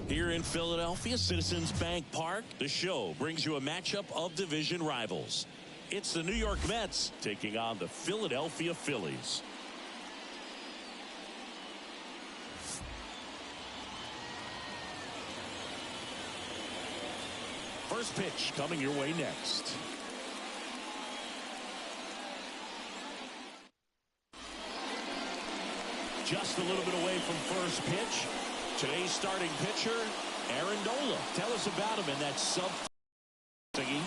Here in Philadelphia, Citizens Bank Park, the show brings you a matchup of division rivals. It's the New York Mets taking on the Philadelphia Phillies. First pitch coming your way next. Just a little bit away from first pitch. Today's starting pitcher, Aaron Nola. Tell us about him in that sub thingy.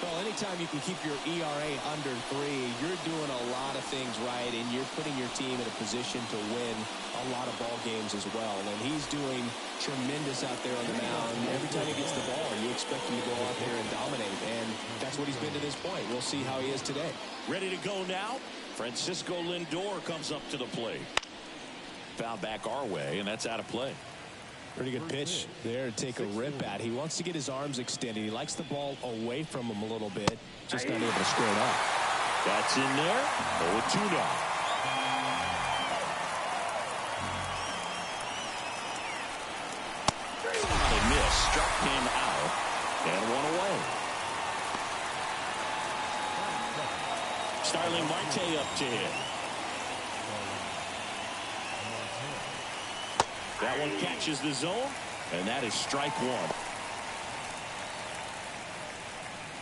Well, anytime you can keep your ERA under 3, you're doing a lot of things right, and you're putting your team in a position to win a lot of ball games as well. And he's doing tremendous out there on the mound. Every time he gets the ball, you expect him to go out there and dominate, and that's what he's been to this point. We'll see how he is today. Ready to go now? Francisco Lindor comes up to the plate. Foul back our way, and that's out of play. Pretty good pitch there to take a rip at. He wants to get his arms extended. He likes the ball away from him a little bit. Just not able to square it up. That's in there. 0-2 now. Solid miss. Struck him out. And one away. Starling Marte up to hit. That one catches the zone, and that is strike one.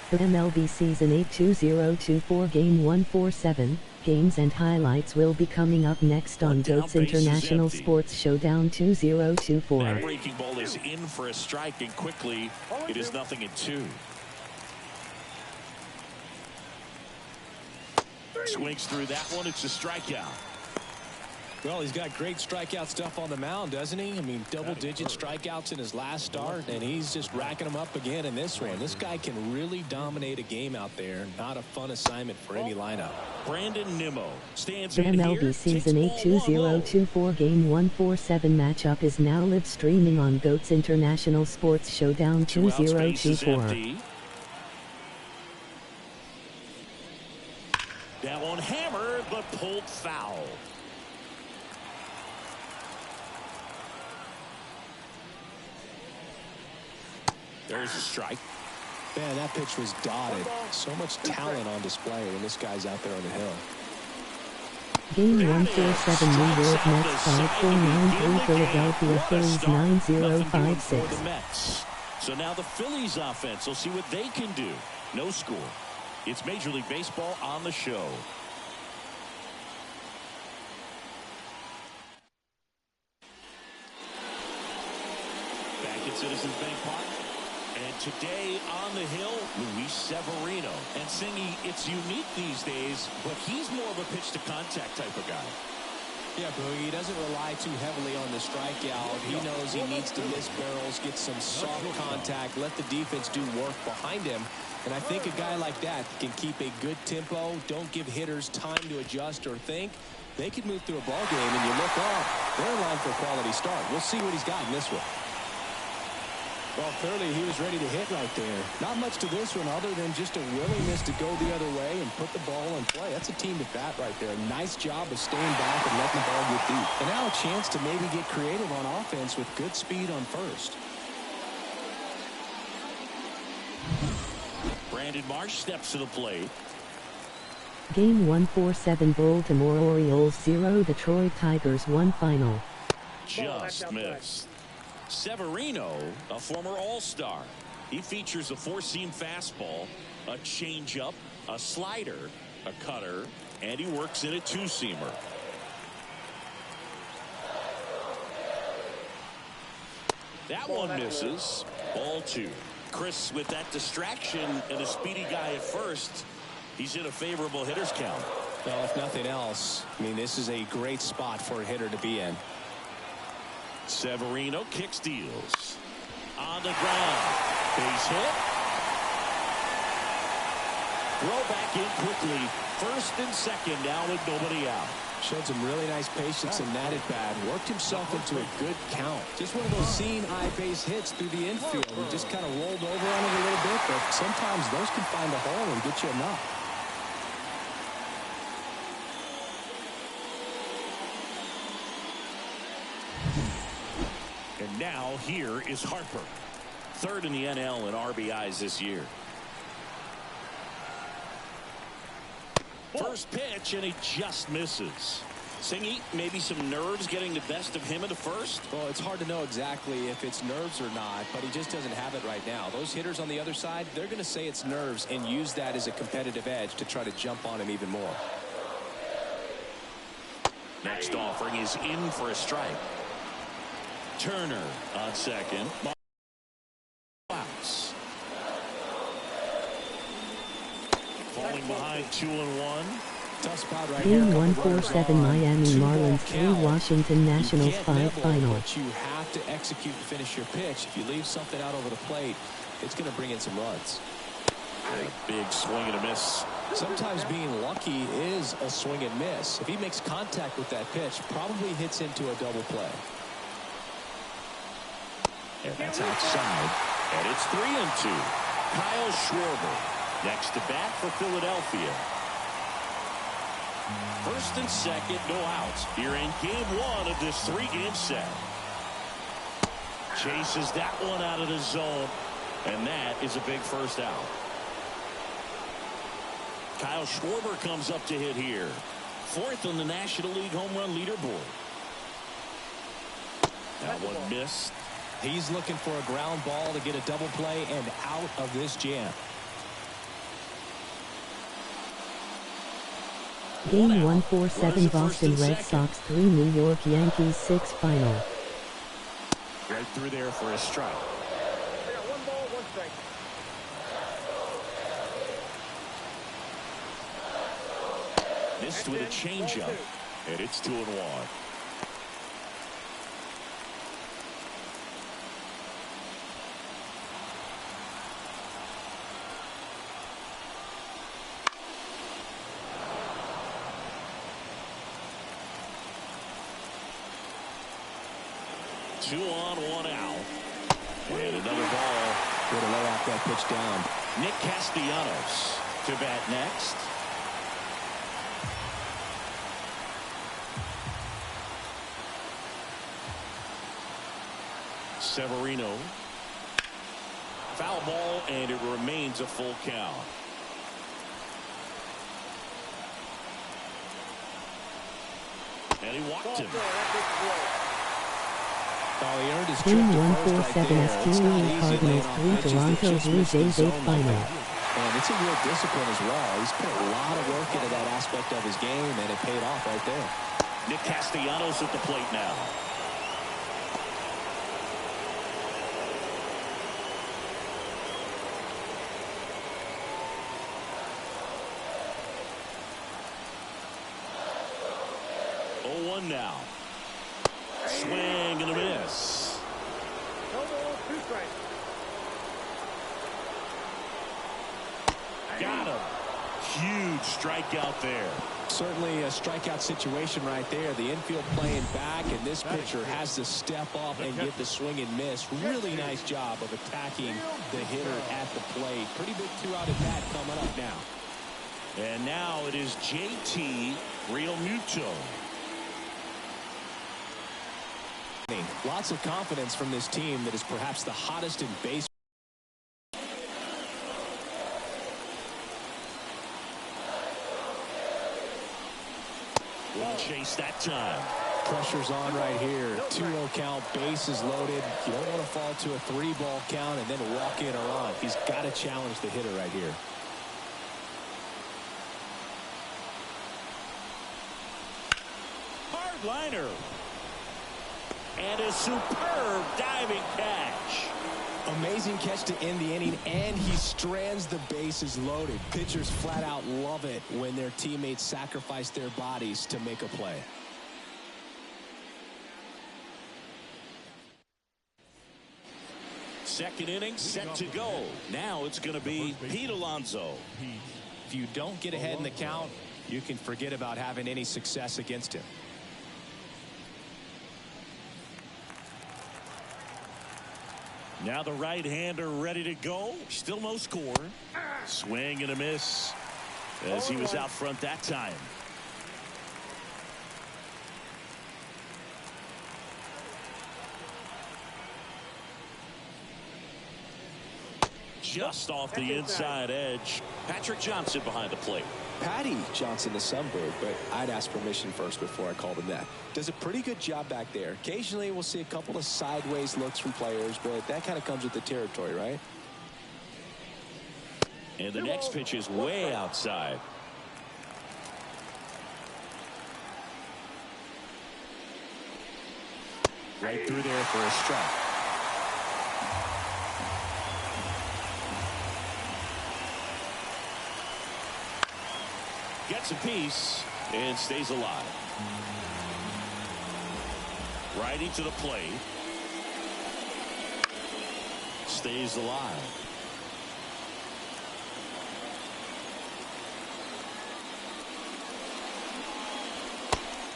The MLB Season 8 2024 Game 147 games and highlights will be coming up next on GOAT's International Sports Showdown 2024. That breaking ball is in for a strike, and quickly it is 0-2. Swings through that one. It's a strikeout. Well, he's got great strikeout stuff on the mound, doesn't he? I mean, double-digit strikeouts in his last start, and he's just racking them up again in this one. This guy can really dominate a game out there. Not a fun assignment for any lineup. Brandon Nimmo stands the in MLB here, Season 8 2024 Game 147 matchup is now live streaming on GOAT's International Sports Showdown 2024. That one hammered, but pulled foul. There's a strike. Man, that pitch was dotted. So much talent on display when this guy's out there on the hill. Game 147 New York Mets 5493 Philadelphia Phillies 9056. So now the Phillies offense will see what they can do. No score. It's Major League Baseball on the show. Back at Citizens Bank Park. And today on the hill, Luis Severino. And Singy, it's unique these days, but he's more of a pitch-to-contact type of guy. Yeah, Boogie, he doesn't rely too heavily on the strikeout. He knows he needs to miss barrels, get some soft contact, let the defense do work behind him. And I think a guy like that can keep a good tempo, don't give hitters time to adjust or think. They could move through a ball game, and you look up, they're in line for a quality start. We'll see what he's got in this one. Well, clearly he was ready to hit right there. Not much to this one other than just a willingness to go the other way and put the ball in play. That's a team at bat right there. Nice job of staying back and letting the ball get deep. And now a chance to maybe get creative on offense with good speed on first. Brandon Marsh steps to the plate. Game 147 Baltimore Orioles 0 Detroit Tigers 1 final. Just missed. Severino, a former All-Star. He features a four-seam fastball, a changeup, a slider, a cutter, and he works in a two-seamer. That one misses. Ball 2. Chris, with that distraction and a speedy guy at first, he's in a favorable hitter's count. Well, if nothing else, I mean, this is a great spot for a hitter to be in. Severino kick steals. On the ground. Base hit. Throw back in quickly. First and second now with nobody out. Showed some really nice patience in that at bat. Worked himself into a good count. Just one of those seeing eye base hits through the infield. He just kind of rolled over on it a little bit, but sometimes those can find a hole and get you a knock. And now here is Harper. Third in the NL in RBIs this year. First pitch, and he just misses. Singy, maybe some nerves getting the best of him in the first? Well, it's hard to know exactly if it's nerves or not, but he just doesn't have it right now. Those hitters on the other side, they're going to say it's nerves and use that as a competitive edge to try to jump on him even more. Next offering is in for a strike. Turner on second. Bounce. Falling behind 2-1. Tough spot right Game here. 147 Miami Marlins 3 Washington Nationals 5 final. But you have to execute and finish your pitch. If you leave something out over the plate, it's going to bring in some runs. A big swing and a miss. Sometimes being lucky is a swing and miss. If he makes contact with that pitch, probably hits into a double play. And that's outside. And it's 3-2. Kyle Schwarber next to bat for Philadelphia. First and second, no outs. Here in game one of this 3-game set. Chases that one out of the zone. And that is a big first out. Kyle Schwarber comes up to hit here. Fourth on the National League home run leaderboard. That one missed. He's looking for a ground ball to get a double play and out of this jam. Game 147 Boston Red Sox 3 New York Yankees 6 final. Right through there for a strike. They got 1 ball, 1 strike. Missed with a changeup. And it's 2-1. Two on, 1 out. And another ball. Way to lay off that pitch down. Nick Castellanos to bat next. Severino. Foul ball, and it remains a full count. And he walked him. Oh, he earned his Game trip to first 147 right there. It's not SQE easy Cardinals laying off 3 pitches that Toronto just Blue miss the Jays 8 zone like final. that. And it's a real discipline as well. He's put a lot of work into that aspect of his game, and it paid off right there. Nick Castellanos at the plate now. Now. Swing and a miss. No ball, 2 strikes. Got him. Huge strikeout there. Certainly a strikeout situation right there. The infield playing back, and this pitcher has to step up and get the swing and miss. Really nice job of attacking the hitter at the plate. Pretty big 2-out at bat coming up now. And now it is JT Realmuto. Lots of confidence from this team that is perhaps the hottest in base. Wouldn't chase that time. Pressure's on right here. 2-0 count, bases loaded. You don't want to fall to a 3-ball count and then walk in or run. He's got to challenge the hitter right here. Hard liner. And a superb diving catch. Amazing catch to end the inning, and he strands the bases loaded. Pitchers flat out love it when their teammates sacrifice their bodies to make a play. Second inning set to go. Now it's going to be Pete Alonso. If you don't get ahead in the count, you can forget about having any success against him. Now the right-hander ready to go. Still no score. Swing and a miss as he was out front that time. just off the inside edge. Patrick Johnson behind the plate. Patty Johnson, the sunbird, but I'd ask permission first before I called him that. Does a pretty good job back there. Occasionally we'll see a couple of sideways looks from players, but that kind of comes with the territory, right? And the next pitch is way outside. Right through there for a strike. Gets a piece and stays alive. Righty to the plate. Stays alive.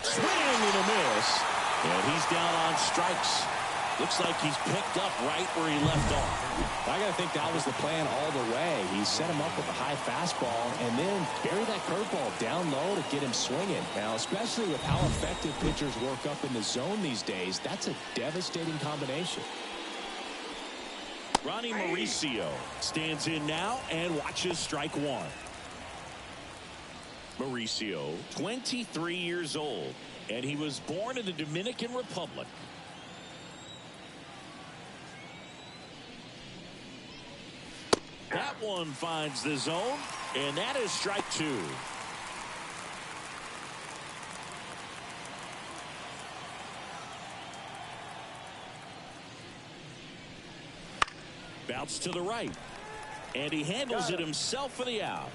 Swing and a miss. And he's down on strikes. Looks like he's picked up right where he left off. I got to think that was the plan all the way. He set him up with a high fastball and then buried that curveball down low to get him swinging. Now, especially with how effective pitchers work up in the zone these days, that's a devastating combination. Ronnie Mauricio stands in now and watches strike one. Mauricio, 23 years old, and he was born in the Dominican Republic. That one finds the zone, and that is strike two. Bounce to the right, and he handles it himself for the out.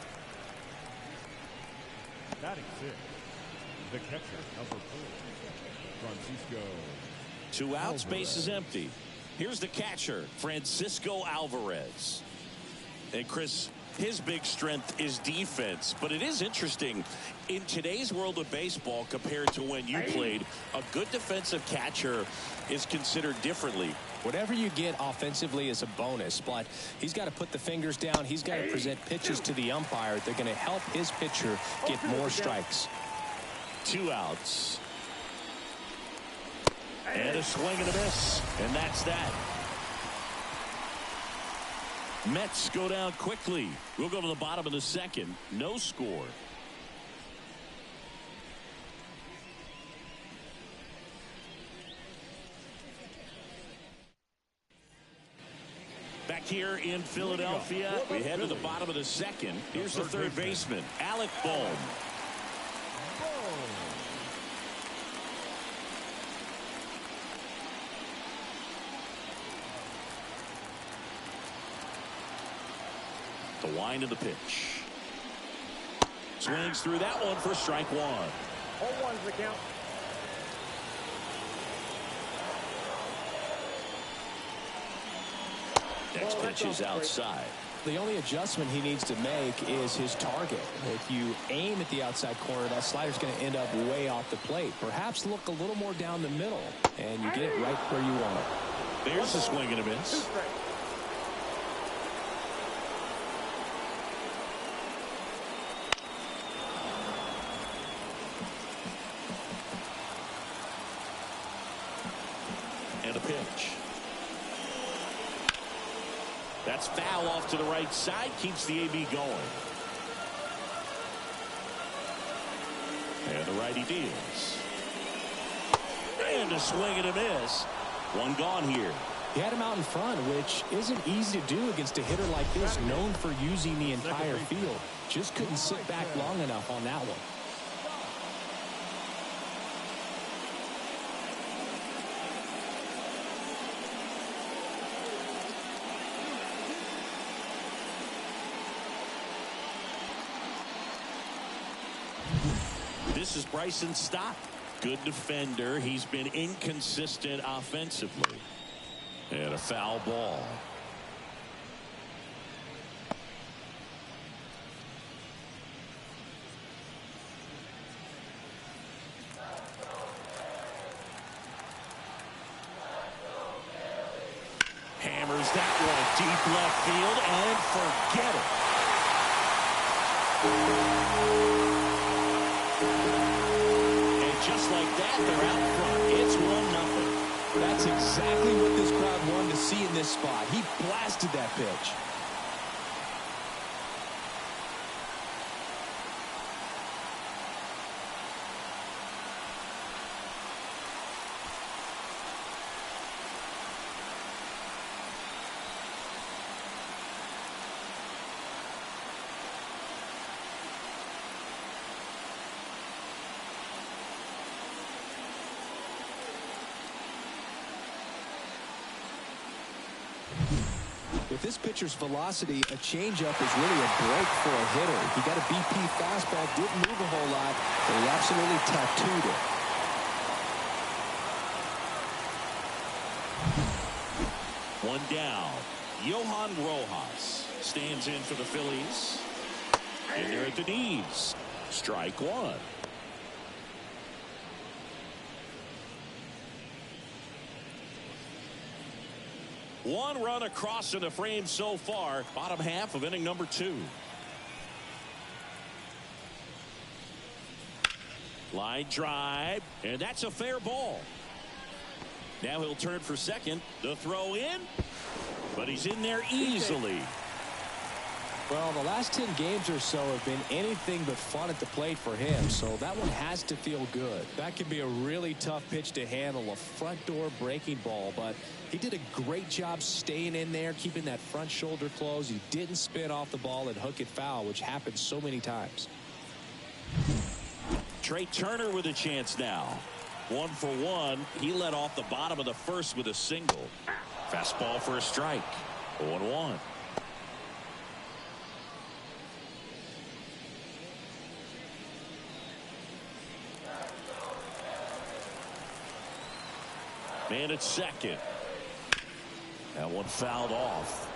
Batting six, the catcher, number 4, Francisco. 2 outs, base is empty. Here's the catcher, Francisco Alvarez. And Chris, his big strength is defense, but it is interesting in today's world of baseball compared to when you played. A good defensive catcher is considered differently. Whatever you get offensively is a bonus, but he's got to put the fingers down. He's got to present pitches to the umpire. They're going to help his pitcher get more strikes. 2 outs. And a swing and a miss. And that's that. Mets go down quickly. We'll go to the bottom of the second. No score. Back here in Philadelphia, we head to the bottom of the second. Here's the third baseman, Alec Bohm. The wind of the pitch. Swings through that one for strike one. 0-1's the count. Next pitch is outside. The only adjustment he needs to make is his target. If you aim at the outside corner, that slider's going to end up way off the plate. Perhaps look a little more down the middle, and you get it right where you want it. There's a swing and a miss. And a pitch. That's foul off to the right side. Keeps the AB going. And the righty deals. And a swing and a miss. One gone here. He had him out in front, which isn't easy to do against a hitter like this, known for using the entire field. Just couldn't sit back long enough on that one. This is Bryson Stott. Good defender. He's been inconsistent offensively. And a foul ball. Hammers that one deep left field and forget it. And just like that, they're out front. It's 1-0. That's exactly what this crowd wanted to see in this spot. He blasted that pitch. With this pitcher's velocity, a changeup is really a break for a hitter. He got a BP fastball, didn't move a whole lot, but he absolutely tattooed it. One down. Johan Rojas stands in for the Phillies. And they're at the knees. Strike one. One run across in the frame so far. Bottom half of inning number 2. Line drive. And that's a fair ball. Now he'll turn for second. The throw in. But he's in there easily. Well, the last 10 games or so have been anything but fun at the plate for him, so that one has to feel good. That can be a really tough pitch to handle, a front door breaking ball, but he did a great job staying in there, keeping that front shoulder closed. He didn't spin off the ball and hook it foul, which happens so many times. Trey Turner with a chance now. 1 for 1. He led off the bottom of the first with a single. Fastball for a strike. 0-1. Man at second. That one fouled off.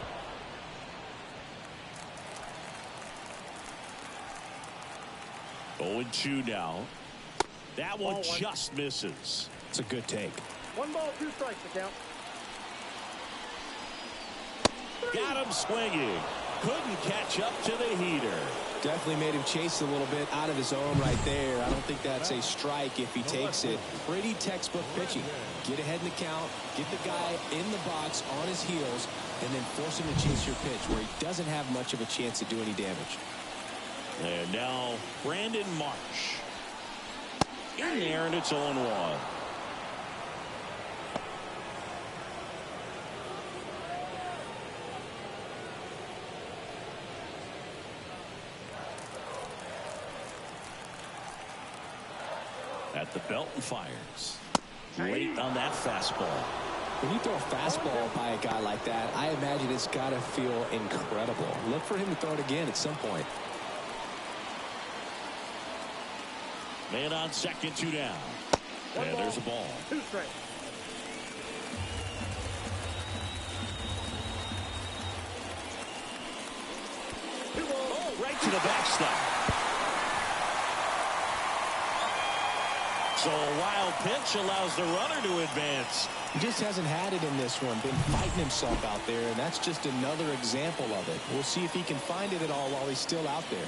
Oh, 0-2 now. That one just misses. It's a good take. 1 ball, 2 strikes to count. Got him swinging. Couldn't catch up to the heater. Definitely made him chase a little bit out of his zone right there. I don't think that's a strike if he takes it. Pretty textbook pitching. Get ahead in the count, get the guy in the box on his heels, and then force him to chase your pitch where he doesn't have much of a chance to do any damage. And now Brandon Marsh. In there, and it's 0-1. At the belt and fires. Late on that fastball. When you throw a fastball by a guy like that, I imagine it's got to feel incredible. Look for him to throw it again at some point. Man on second, 2 down. And there's a ball. 2 strikes. Oh, right to the backstop. So a wild pitch allows the runner to advance. He just hasn't had it in this one. Been fighting himself out there, and that's just another example of it. We'll see if he can find it at all while he's still out there.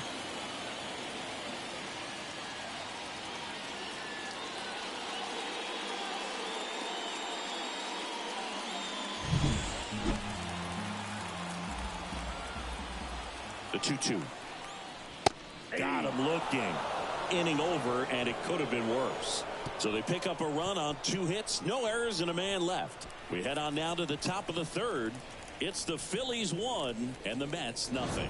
The 2-2. Got him looking. Inning over, and it could have been worse. So they pick up a run on 2 hits, no errors, and a man left. We head on now to the top of the third. It's the Phillies 1 and the Mets nothing.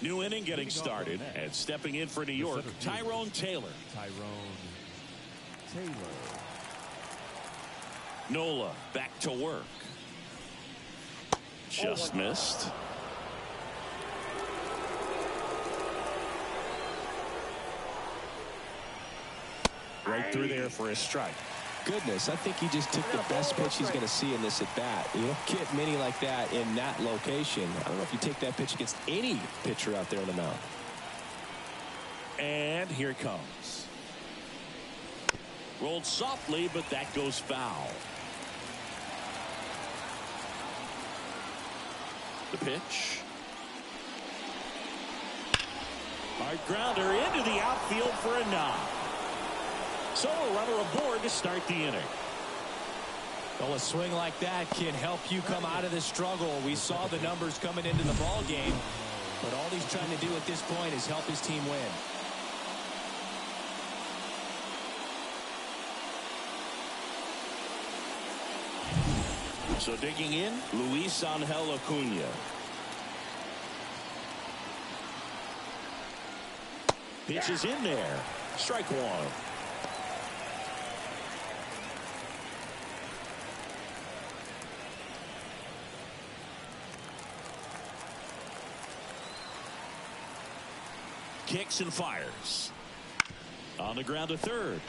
New inning getting started, and stepping in for New York, Tyrone Taylor. Nola back to work. Just missed. Right through there for a strike. Goodness, I think he just took the best pitch he's going to see in this at bat. You don't get many like that in that location. I don't know if you take that pitch against any pitcher out there on the mound. And here it comes. Rolled softly, but that goes foul. The pitch. Hard grounder into the outfield for a knock. So a runner aboard to start the inning. Well, a swing like that can help you come out of this struggle. We saw the numbers coming into the ball game, but all he's trying to do at this point is help his team win. So digging in, Luis Angel Acuna. Pitch is in there. Strike one. Kicks and fires. On the ground to third.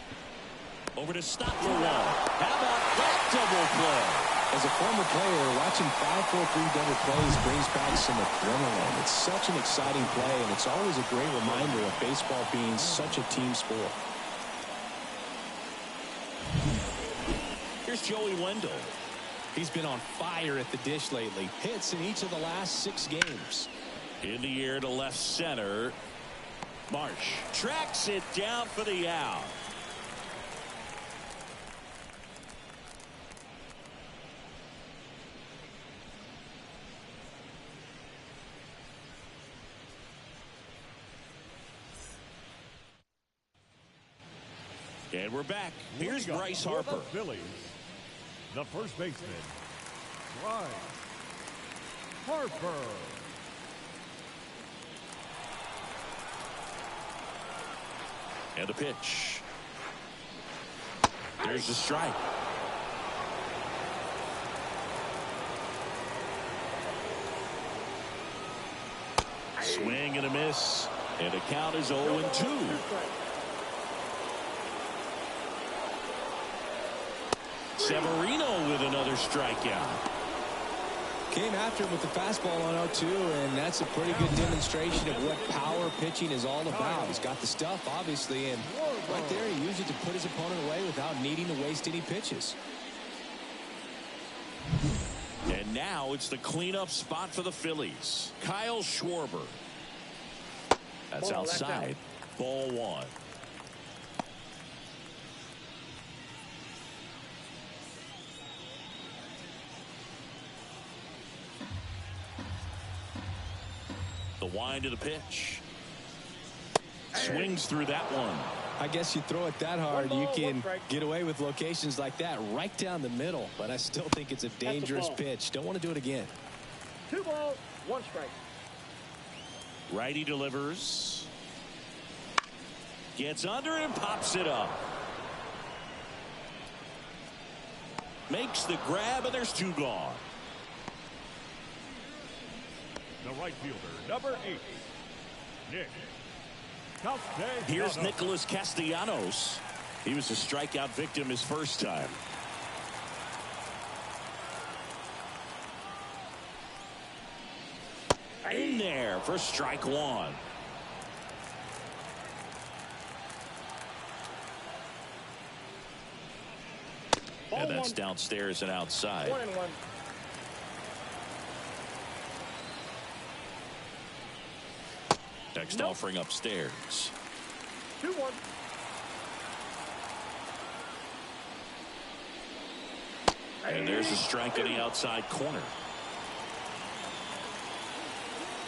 Over to stop for one. How about that double play? As a former player, watching 5-4-3 double plays brings back some adrenaline. It's such an exciting play, and it's always a great reminder of baseball being such a team sport. Here's Joey Wendell. He's been on fire at the dish lately. Hits in each of the last 6 games. In the air to left center. Marsh tracks it down for the out. And we're back. Here's Bryce Harper. The Phillies, the first baseman, Bryce Harper. And a pitch. There's the strike. Swing and a miss. And the count is 0-2. Severino with another strikeout. Came after him with the fastball on 0-2, and that's a pretty good demonstration of what power pitching is all about. He's got the stuff, obviously, and right there he used it to put his opponent away without needing to waste any pitches. And now it's the cleanup spot for the Phillies. Kyle Schwarber. That's outside. Ball one. The wind of the pitch. Swings through that one. I guess you throw it that hard, you can get away with locations like that right down the middle, but I still think it's a dangerous pitch. Don't want to do it again. 2 balls, 1 strike. Righty delivers. Gets under and pops it up. Makes the grab, and there's 2 gone. The right fielder, number 8, Nick Castellanos. Here's Nicholas Castellanos. He was a strikeout victim his first time. In there for strike one. And that's downstairs and outside. 1-1. Next offering upstairs. 2-1. And there's a strike in the outside corner.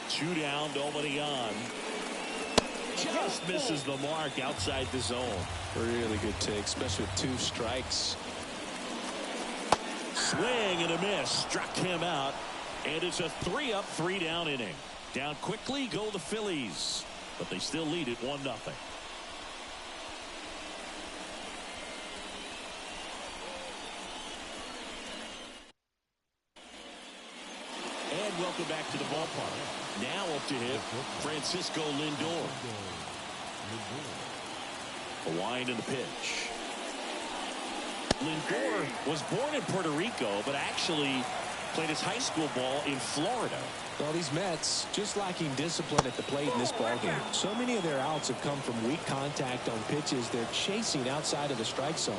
2 down, nobody on. Just misses the mark outside the zone. Really good take, especially with 2 strikes. Swing and a miss. Struck him out. And it's a 3-up, 3-down inning. Down quickly go the Phillies. But they still lead it 1-0. And welcome back to the ballpark. Now up to hit Francisco Lindor. A wind in the pitch. Lindor was born in Puerto Rico, but actually played his high school ball in Florida. Well, these Mets just lacking discipline at the plate in this ballgame. So many of their outs have come from weak contact on pitches they're chasing outside of the strike zone.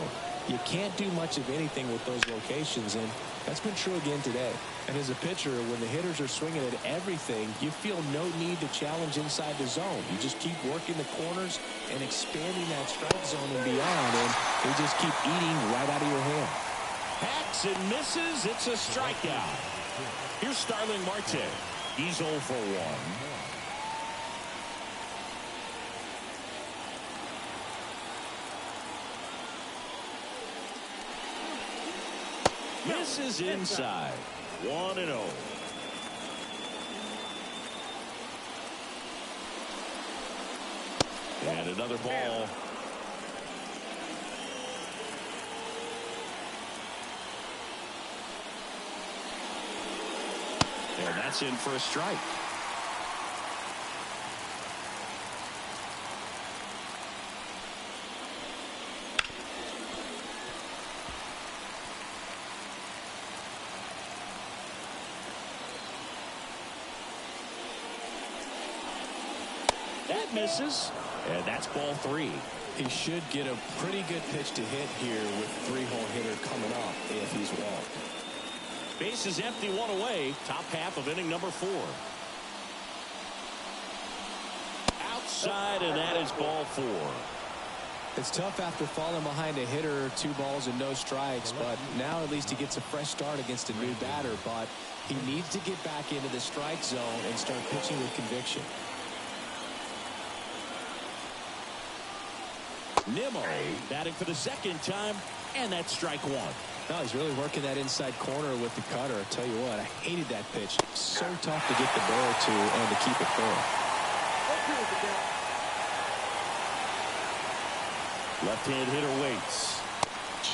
You can't do much of anything with those locations, and that's been true again today. And as a pitcher, when the hitters are swinging at everything, you feel no need to challenge inside the zone. You just keep working the corners and expanding that strike zone and beyond, and they just keep eating right out of your hand. Hacks and misses. It's a strikeout. Here's Starling Marte. He's 0 for 1. Misses inside. 1-0. And another ball. And that's in for a strike. That misses. And that's ball 3. He should get a pretty good pitch to hit here with 3-hole hitter coming up if he's walked. Base is empty, 1 away. Top half of inning number 4. Outside, and that is ball 4. It's tough after falling behind a hitter, 2 balls and no strikes, but now at least he gets a fresh start against a new batter. But he needs to get back into the strike zone and start pitching with conviction. Nimmo batting for the second time, and that's strike 1. No, he's really working that inside corner with the cutter. I'll tell you what, I hated that pitch. So tough to get the barrel to and to keep it fair. Left-hand hitter waits.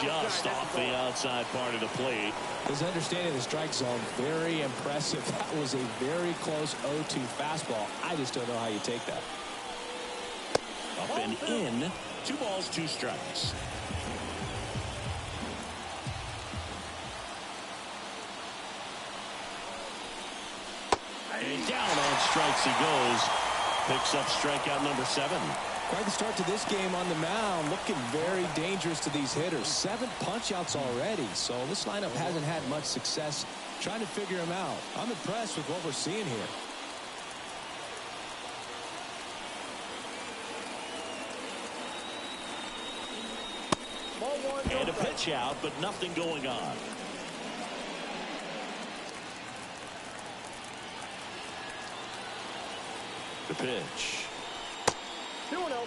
Just off the outside part of the plate. His understanding of the strike zone, very impressive. That was a very close 0-2 fastball. I just don't know how you take that. Up and in. 2 balls, 2 strikes. And down on strikes he goes. Picks up strikeout number 7. Quite the start to this game on the mound. Looking very dangerous to these hitters. 7 punch-outs already. So this lineup hasn't had much success trying to figure him out. I'm impressed with what we're seeing here. And a pitch out, but nothing going on. The pitch. 2-0.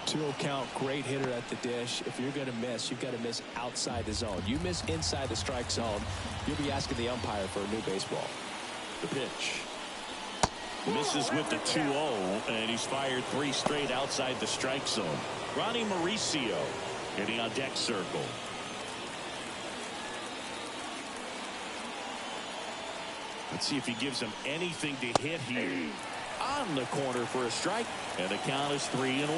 2-0 count, great hitter at the dish. If you're going to miss, you've got to miss outside the zone. You miss inside the strike zone, you'll be asking the umpire for a new baseball. The pitch. Misses with the 2-0, and he's fired 3 straight outside the strike zone. Ronnie Mauricio hitting on deck circle. Let's see if he gives him anything to hit here. On the corner for a strike, and the count is 3-1.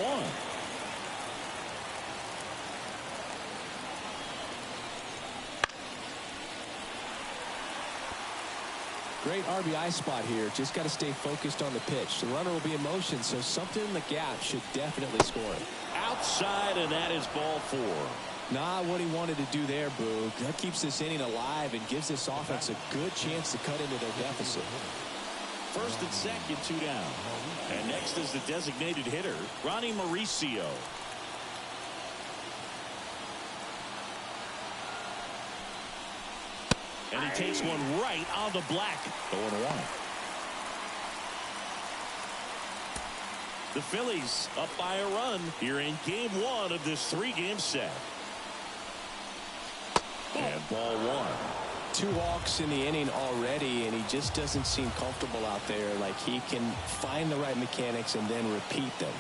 Great RBI spot here. Just got to stay focused on the pitch. The runner will be in motion, so something in the gap should definitely score it. Outside, and that is ball 4. Not what he wanted to do there, Boog. That keeps this inning alive and gives this offense a good chance to cut into their deficit. First and second, 2 down. And next is the designated hitter, Ronnie Mauricio. And he takes one right on the black. 0-1. The Phillies up by a run here in game 1 of this 3-game set. And ball 1. 2 walks in the inning already, and he just doesn't seem comfortable out there. Like he can find the right mechanics and then repeat them.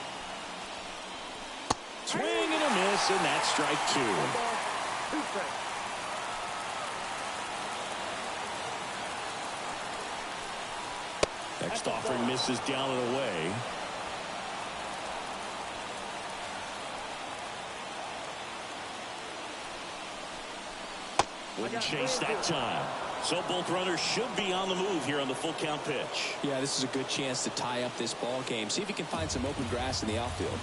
Swing and a miss, and that's strike 2. 2 strikes. Next offering misses down and away. Wouldn't chase that time. So both runners should be on the move here on the full count pitch. Yeah, this is a good chance to tie up this ball game. See if he can find some open grass in the outfield.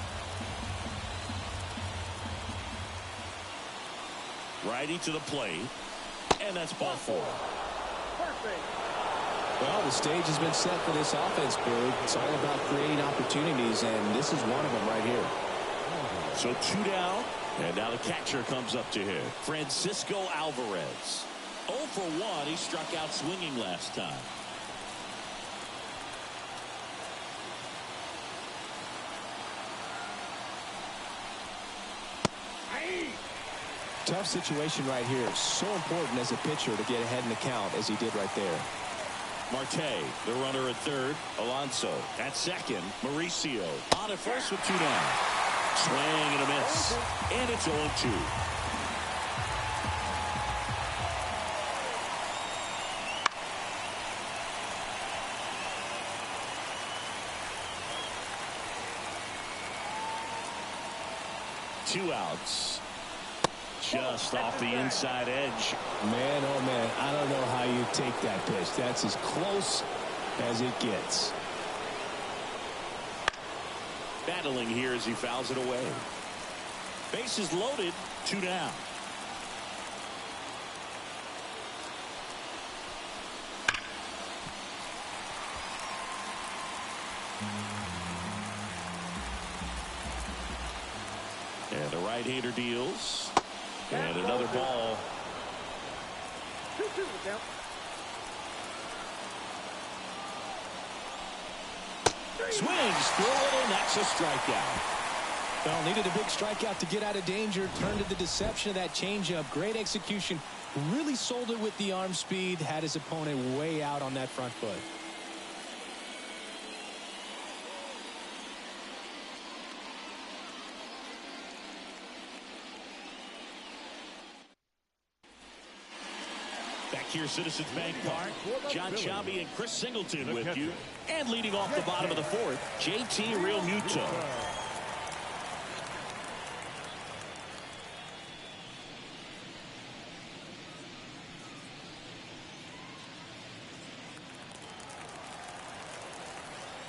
Righty to the plate. And that's ball 4. Perfect. Well, the stage has been set for this offense, Boog. It's all about creating opportunities, and this is one of them right here. So 2 down, and now the catcher comes up to hit. Francisco Alvarez. 0 for 1. He struck out swinging last time. Tough situation right here. So important as a pitcher to get ahead in the count as he did right there. Marte, the runner at third. Alonso at second. Mauricio on at first with 2 down. Swing and a miss. And it's 0-2. Two outs. Just off the inside edge. Man, oh man, I don't know how you take that pitch. That's as close as it gets. Battling here as he fouls it away. Bases loaded, 2 down. And the right-hander deals. And another ball. 2-2 the count. Swings through it, and that's a strikeout. Well, needed a big strikeout to get out of danger. Turned to the deception of that changeup. Great execution. Really sold it with the arm speed. Had his opponent way out on that front foot. Back here, Citizens Bank Park. John Chambi and Chris Singleton with you. And leading off the bottom of the fourth, JT Realmuto.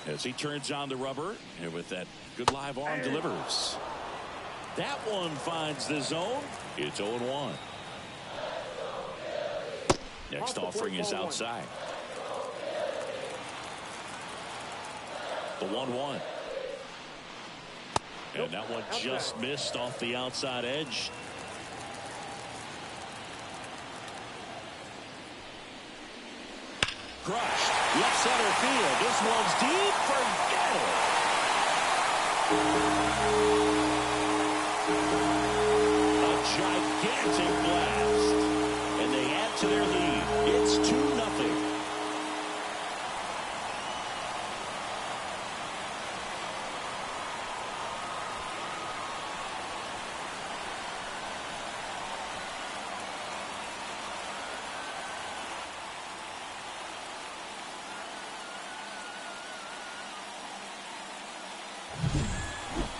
As he turns on the rubber, and with that good live arm delivers. That one finds the zone. It's 0-1. Next offering is outside. The 1-1. And that one just missed off the outside edge. Crushed. Left center field. This one's deep. Forget it. A gigantic blast. And they add to their lead. It's 2-0.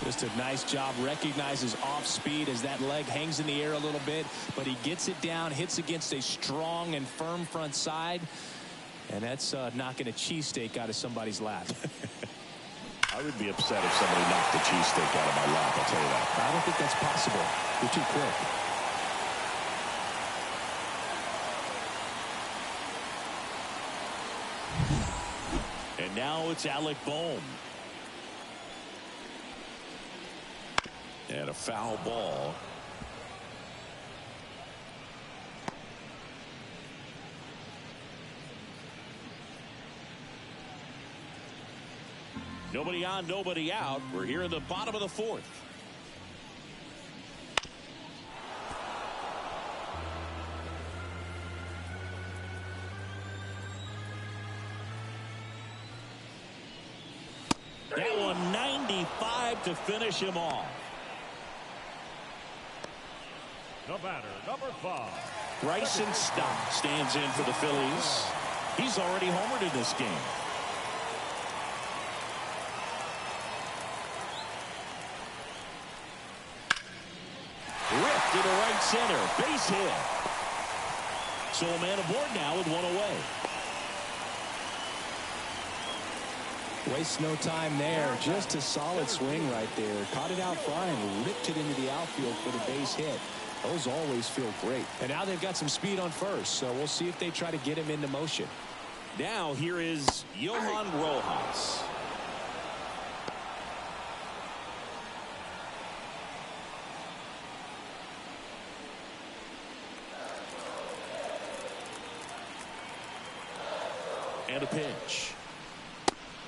Just a nice job. Recognizes off speed as that leg hangs in the air a little bit, but he gets it down, hits against a strong and firm front side, and that's knocking a cheesesteak out of somebody's lap. I would be upset if somebody knocked the cheesesteak out of my lap, I'll tell you that. I don't think that's possible. You're too quick. And now it's Alec Bohm. And a foul ball. Nobody on, nobody out. We're here in the bottom of the fourth. That one 95 to finish him off. The batter, number 5. Bryson Stott stands in for the Phillies. He's already homered in this game. Ripped to the right center. Base hit. So a man aboard now with one away. Wastes no time there. Just a solid swing right there. Caught it out flying. Ripped it into the outfield for the base hit. Those always feel great. And now they've got some speed on first, so we'll see if they try to get him into motion. Now here is Johan Rojas. And a pitch.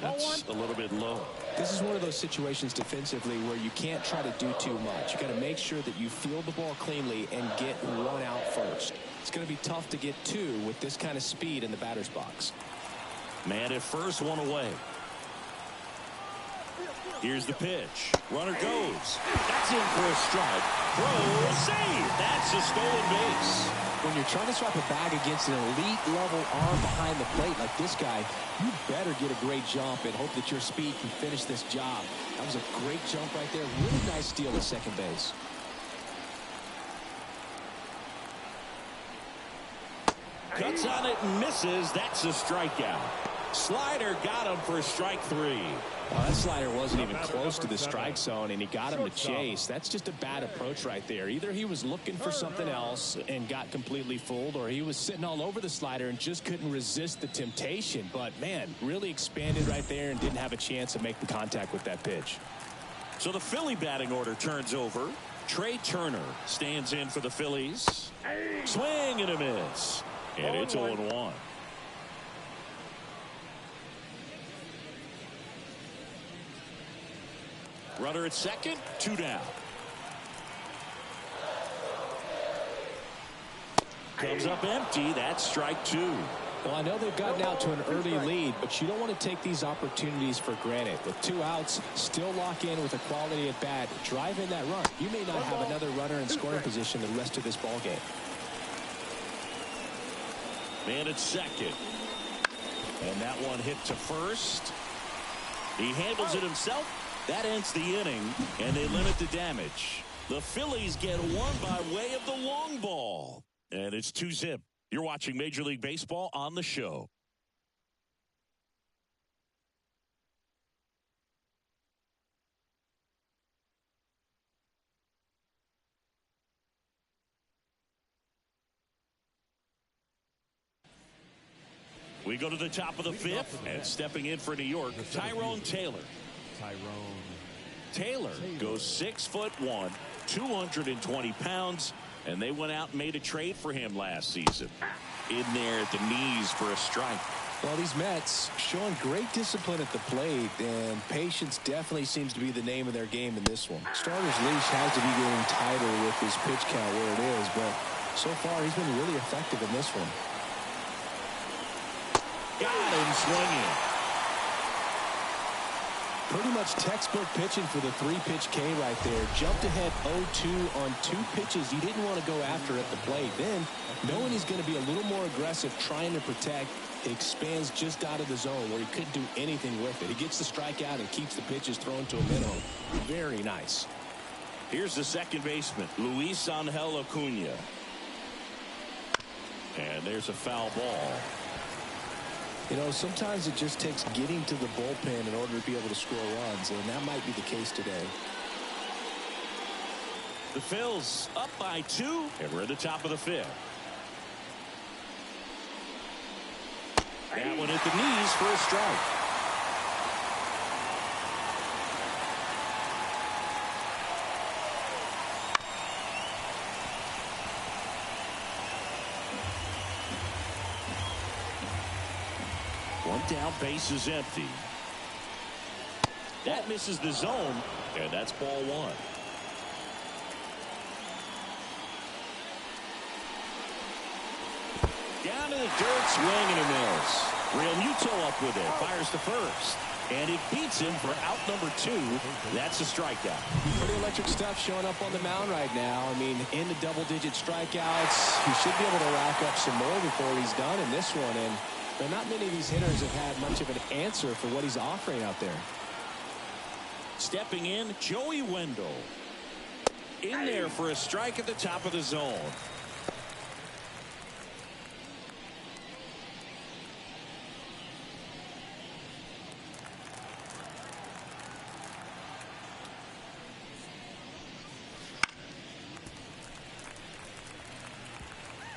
That's a little bit low. This is one of those situations defensively where you can't try to do too much. You got to make sure that you field the ball cleanly and get one out first. It's going to be tough to get two with this kind of speed in the batter's box. Man at first, one away. Here's the pitch. Runner goes. That's in for a strike. Throw, save. That's a stolen base. When you're trying to swap a bag against an elite level arm behind the plate like this guy, you better get a great jump and hope that your speed can finish this job. That was a great jump right there. Really nice steal at second base. Cuts on it and misses. That's a strikeout. Slider got him for strike 3. Well, that slider wasn't even close to the strike zone, and he got him to chase. That's just a bad approach right there. Either he was looking for something else and got completely fooled, or he was sitting all over the slider and just couldn't resist the temptation. But, man, really expanded right there and didn't have a chance to make the contact with that pitch. So the Philly batting order turns over. Trey Turner stands in for the Phillies. Swing and a miss. And it's 0-1. Runner at second, 2 down. Comes up empty. That's strike 2. Well, I know they've gotten out to an early lead, but you don't want to take these opportunities for granted. With 2 outs, still lock in with a quality at bat. Drive in that run. You may not have another runner in scoring position the rest of this ball game. Man at second. And that one hit to first. He handles it himself. That ends the inning, and they limit the damage. The Phillies get one by way of the long ball. And it's 2-zip. You're watching Major League Baseball on the show. We go to the top of the 5th, and stepping in for New York, Tyrone Taylor. Taylor goes 6'1", 220 pounds, and they went out and made a trade for him last season. In there at the knees for a strike. Well, these Mets showing great discipline at the plate, and patience definitely seems to be the name of their game in this one. Starter's leash has to be getting tighter with his pitch count where it is, but so far he's been really effective in this one. Got him swinging. Pretty much textbook pitching for the 3-pitch K right there. Jumped ahead 0-2 on 2 pitches he didn't want to go after at the plate. Then, knowing he's going to be a little more aggressive trying to protect, it expands just out of the zone where he couldn't do anything with it. He gets the strikeout and keeps the pitches thrown to a minimum. Very nice. Here's the second baseman, Luis Angel Acuna. And there's a foul ball. You know, sometimes it just takes getting to the bullpen in order to be able to score runs, and that might be the case today. The Phils up by 2, and we're at the top of the 5th. That one at the knees for a strike. One down, base is empty. That misses the zone, and that's ball 1. Down to the dirt, swing and a miss. Real Muto up with it, fires to first. And it beats him for out number 2. That's a strikeout. Pretty electric stuff showing up on the mound right now. I mean, into double-digit strikeouts. He should be able to rack up some more before he's done in this one. And but not many of these hitters have had much of an answer for what he's offering out there. Stepping in, Joey Wendell. In there for a strike at the top of the zone.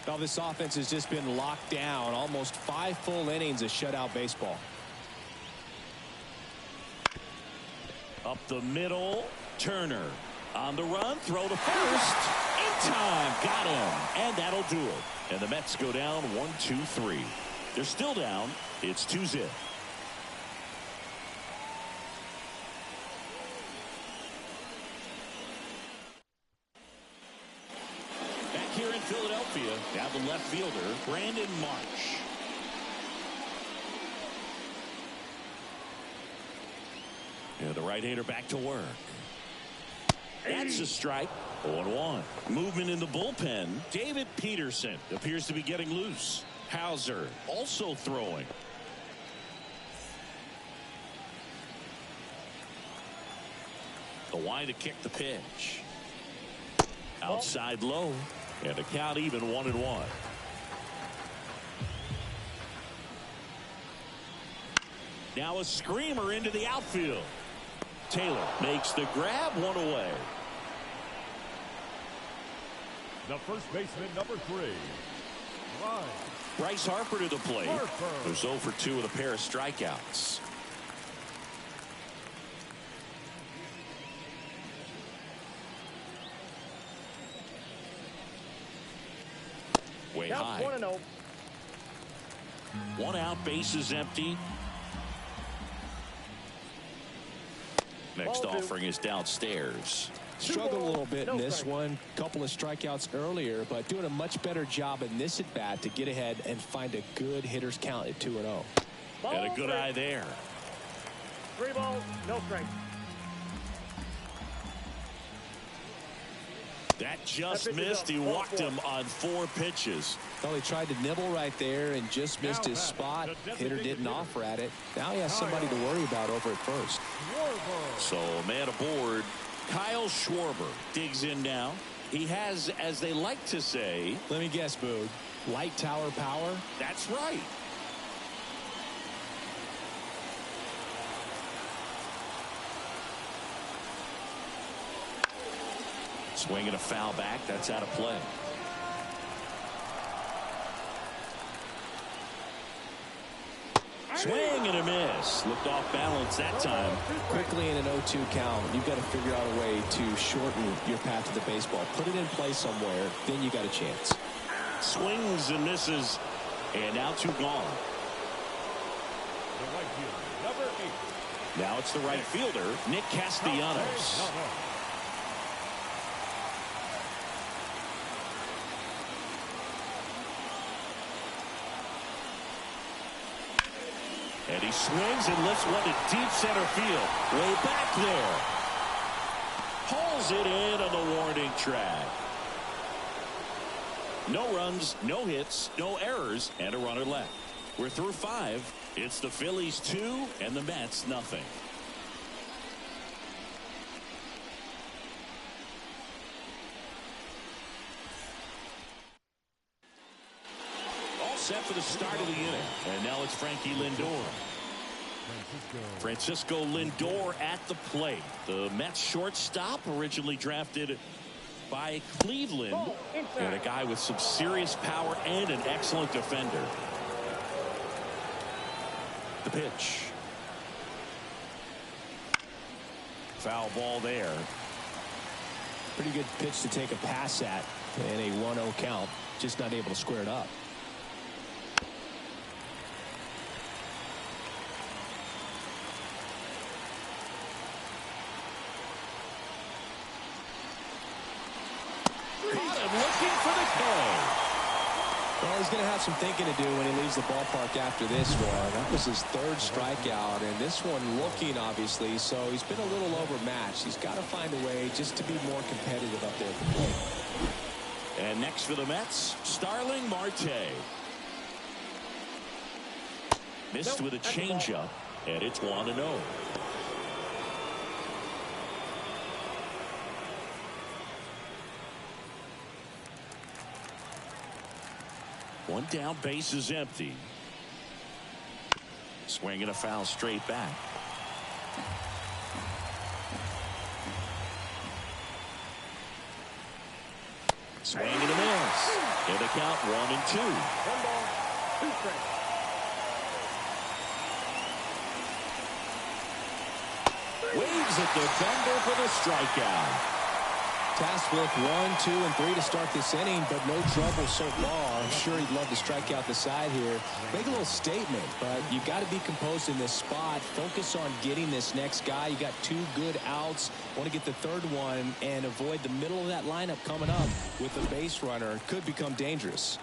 Well, this offense has just been locked down. Almost 5 full innings of shutout baseball. Up the middle, Turner on the run, throw to first. In time, got him, and that'll do it. And the Mets go down 1-2-3. They're still down. It's 2-zip. Philadelphia, now the left fielder, Brandon Marsh. And the right-hander back to work. That's a strike. 0-1. Movement in the bullpen. David Peterson appears to be getting loose. Hauser also throwing. The wide to kick the pitch. Outside low. And the count even 1-1. Now a screamer into the outfield. Taylor makes the grab, one away. The first baseman, number 3. Line. Bryce Harper to the plate. Harper. Who's 0 for 2 with a pair of strikeouts. Way high. 1-0. 1 out, bases empty. Next offering is downstairs. Struggled a little bit in this one. Couple of strikeouts earlier, but doing a much better job in this at bat to get ahead and find a good hitter's count at 2-0. And a good eye there. 3 balls, no strikes. That just missed. He walked him on 4 pitches. Well, he tried to nibble right there and just missed his spot. Hitter didn't offer at it. Now he has somebody to worry about over at first. So man aboard. Kyle Schwarber digs in now. He has, as they like to say, let me guess, Boog, light tower power. That's right. Swinging a foul back. That's out of play. Swing and a miss. Looked off balance that time. Quickly in an 0-2 count, you've got to figure out a way to shorten your path to the baseball. Put it in play somewhere, then you got a chance. Swings and misses, and now 2 gone. The right fielder, number 8. Now it's the right fielder, Nick Castellanos. And he swings and lifts one to deep center field. Way back there. Hauls it in on the warning track. No runs, no hits, no errors, and a runner left. We're through 5. It's the Phillies 2 and the Mets nothing. All set for the start of the inning. And now it's Frankie Lindor. Francisco Lindor at the plate. The Mets shortstop, originally drafted by Cleveland, and a guy with some serious power and an excellent defender. The pitch. Foul ball there. Pretty good pitch to take a pass at in a 1-0 count. Just not able to square it up. Well, he's going to have some thinking to do when he leaves the ballpark after this one. That was his 3rd strikeout, and this one looking, obviously, so he's been a little overmatched. He's got to find a way just to be more competitive up there at the plate. And next for the Mets, Starling Marte. Missed with a changeup, and it's 1-0. One down, base is empty. Swinging a foul straight back. Swing and a miss. And the count 1-2. 1 ball, 2 strikes. Waves at the defender for the strikeout. tasked with 1, 2, and 3 to start this inning, but no trouble so far. I'm sure he'd love to strike out the side here. Make a little statement, but you got to be composed in this spot. Focus on getting this next guy. You got 2 good outs. Want to get the third one and avoid the middle of that lineup coming up with a base runner. Could become dangerous.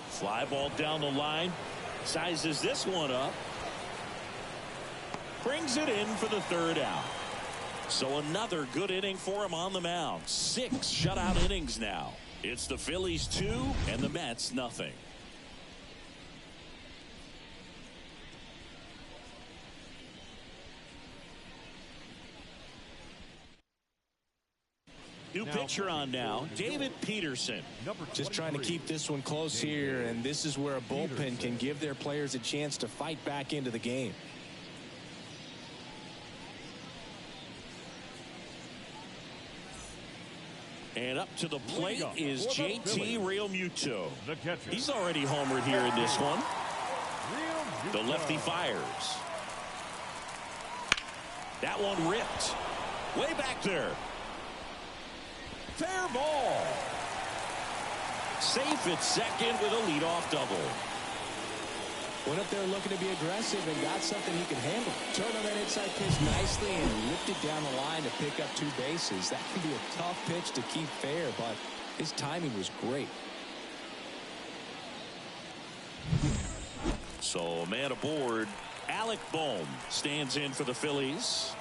Fly ball down the line. Sizes this one up. Brings it in for the third out. So another good inning for him on the mound. 6 shutout innings now. It's the Phillies 2 and the Mets nothing. New pitcher on now, David Peterson. Just trying to keep this one close here, and this is where a bullpen can give their players a chance to fight back into the game. And up to the plate is JT Realmuto. The catcher. He's already homered here in this one. The lefty fires. That one ripped. Way back there. Fair ball. Safe at second with a leadoff double. Went up there looking to be aggressive and got something he could handle. Turned on that inside pitch nicely and ripped it down the line to pick up 2 bases. That can be a tough pitch to keep fair, but his timing was great. So a man aboard. Alec Bohm stands in for the Phillies.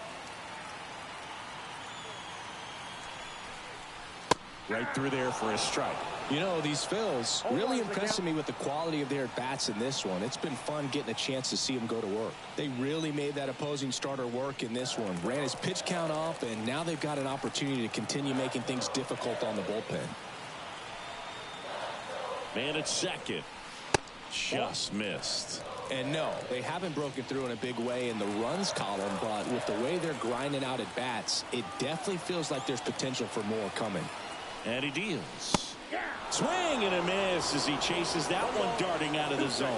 Right through there for a strike. You know, these Phils really impressing me with the quality of their bats in this one. It's been fun getting a chance to see them go to work. They really made that opposing starter work in this one. Ran his pitch count up, and now they've got an opportunity to continue making things difficult on the bullpen. Man at second. Just missed. And no, they haven't broken through in a big way in the runs column, but with the way they're grinding out at bats, it definitely feels like there's potential for more coming. And he deals. Swing and a miss as he chases that one darting out of the zone.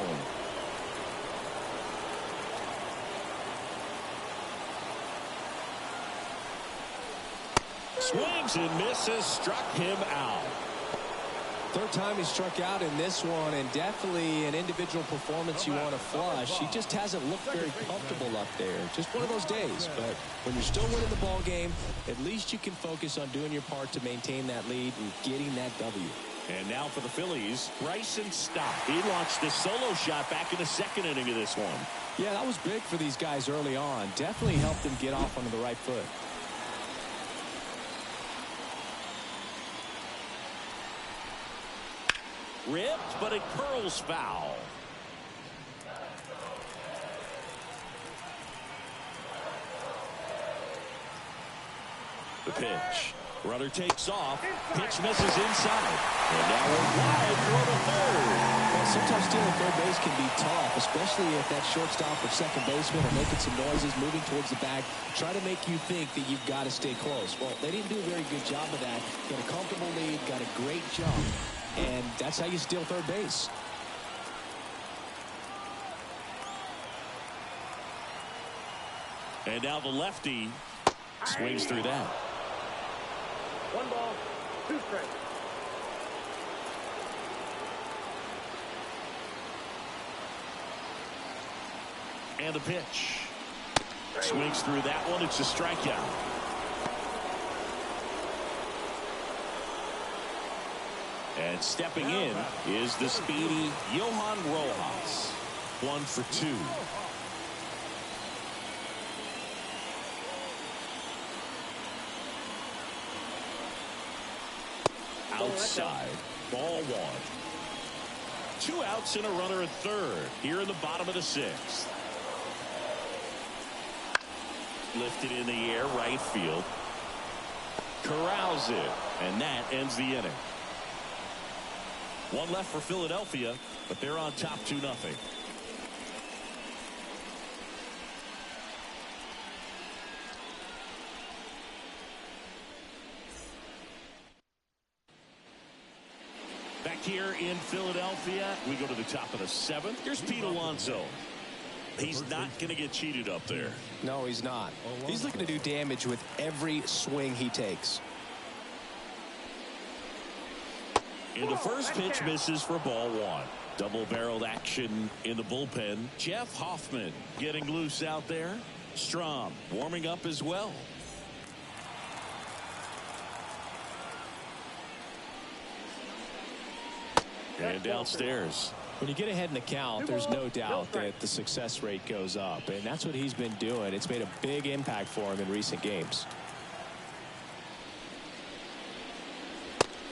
Swings and misses, struck him out. Third time he struck out in this one, and definitely an individual performance you want to flush. He just hasn't looked very comfortable up there. Just one of those days. But when you're still winning the ball game, at least you can focus on doing your part to maintain that lead and getting that W. And now for the Phillies, Bryson Stott. He launched a solo shot back in the second inning of this one. Yeah, that was big for these guys early on. Definitely helped them get off onto the right foot. Ripped, but it curls foul. The pitch. Runner takes off. Pitch misses inside. And now we're wide for the third. Well, sometimes stealing third base can be tough, especially if that shortstop or second baseman are making some noises, moving towards the bag, try to make you think that you've got to stay close. Well, they didn't do a very good job of that. Got a comfortable lead, got a great jump, and that's how you steal third base. And now the lefty swings through that. 1 ball, 2 strikes. And a pitch. Swings through that one. It's a strikeout. And stepping in is the speedy Johan Rojas. 1 for 2. Outside, ball 1. 2 outs and a runner at third here in the bottom of the 6th. Lifted in the air, right field. Corrals it, and that ends the inning. 1 left for Philadelphia, but they're on top 2-0. Back here in Philadelphia, we go to the top of the 7th. Here's Pete Alonso. He's not going to get cheated up there. No, he's not. He's looking to do damage with every swing he takes. And the first pitch misses for ball one. Double-barreled action in the bullpen. Jeff Hoffman getting loose out there. Strom warming up as well. And downstairs. When you get ahead in the count, there's no doubt that the success rate goes up, and that's what he's been doing. It's made a big impact for him in recent games.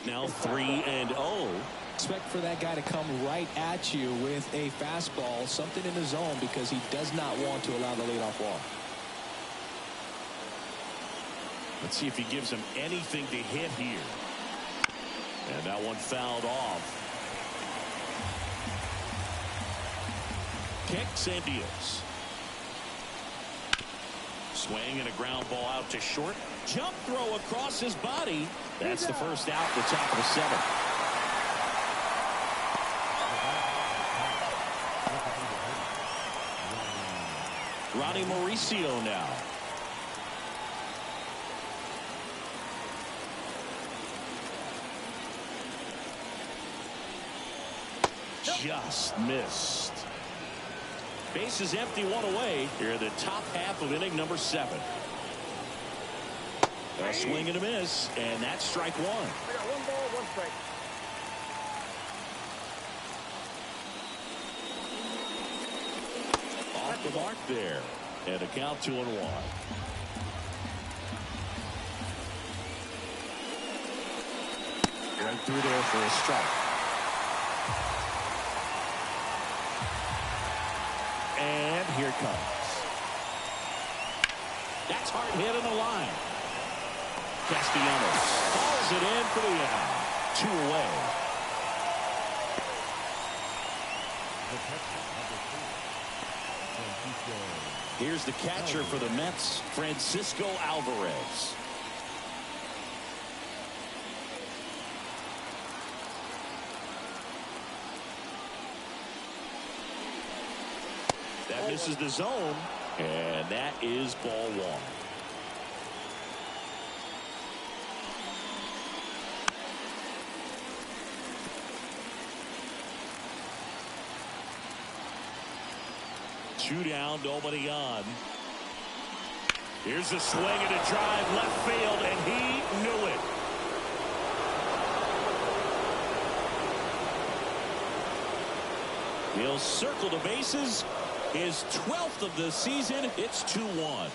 Now 3-0. Expect for that guy to come right at you with a fastball, something in the zone, because he does not want to allow the leadoff walk. Let's see if he gives him anything to hit here. And that one fouled off. Kicks and deals. Swing and a ground ball out to short. Jump throw across his body. That's the first out, the top of the seventh. Ronnie Mauricio now. Just missed. Base is empty, one away. Here in the top half of inning number 7. A swing and a miss, and that's strike one. I got 1 ball, 1 strike. Off the mark there, and a count 2-1. Right through there for a strike. And here it comes. That's hard hit on the line. Castellanos falls it in for the out. 2 away. Here's the catcher for the Mets, Francisco Alvarez. That misses the zone, and that is ball one. Two down, nobody on. Here's a swing and a drive left field, and he knew it. He'll circle the bases. His 12th of the season. It's 2-1.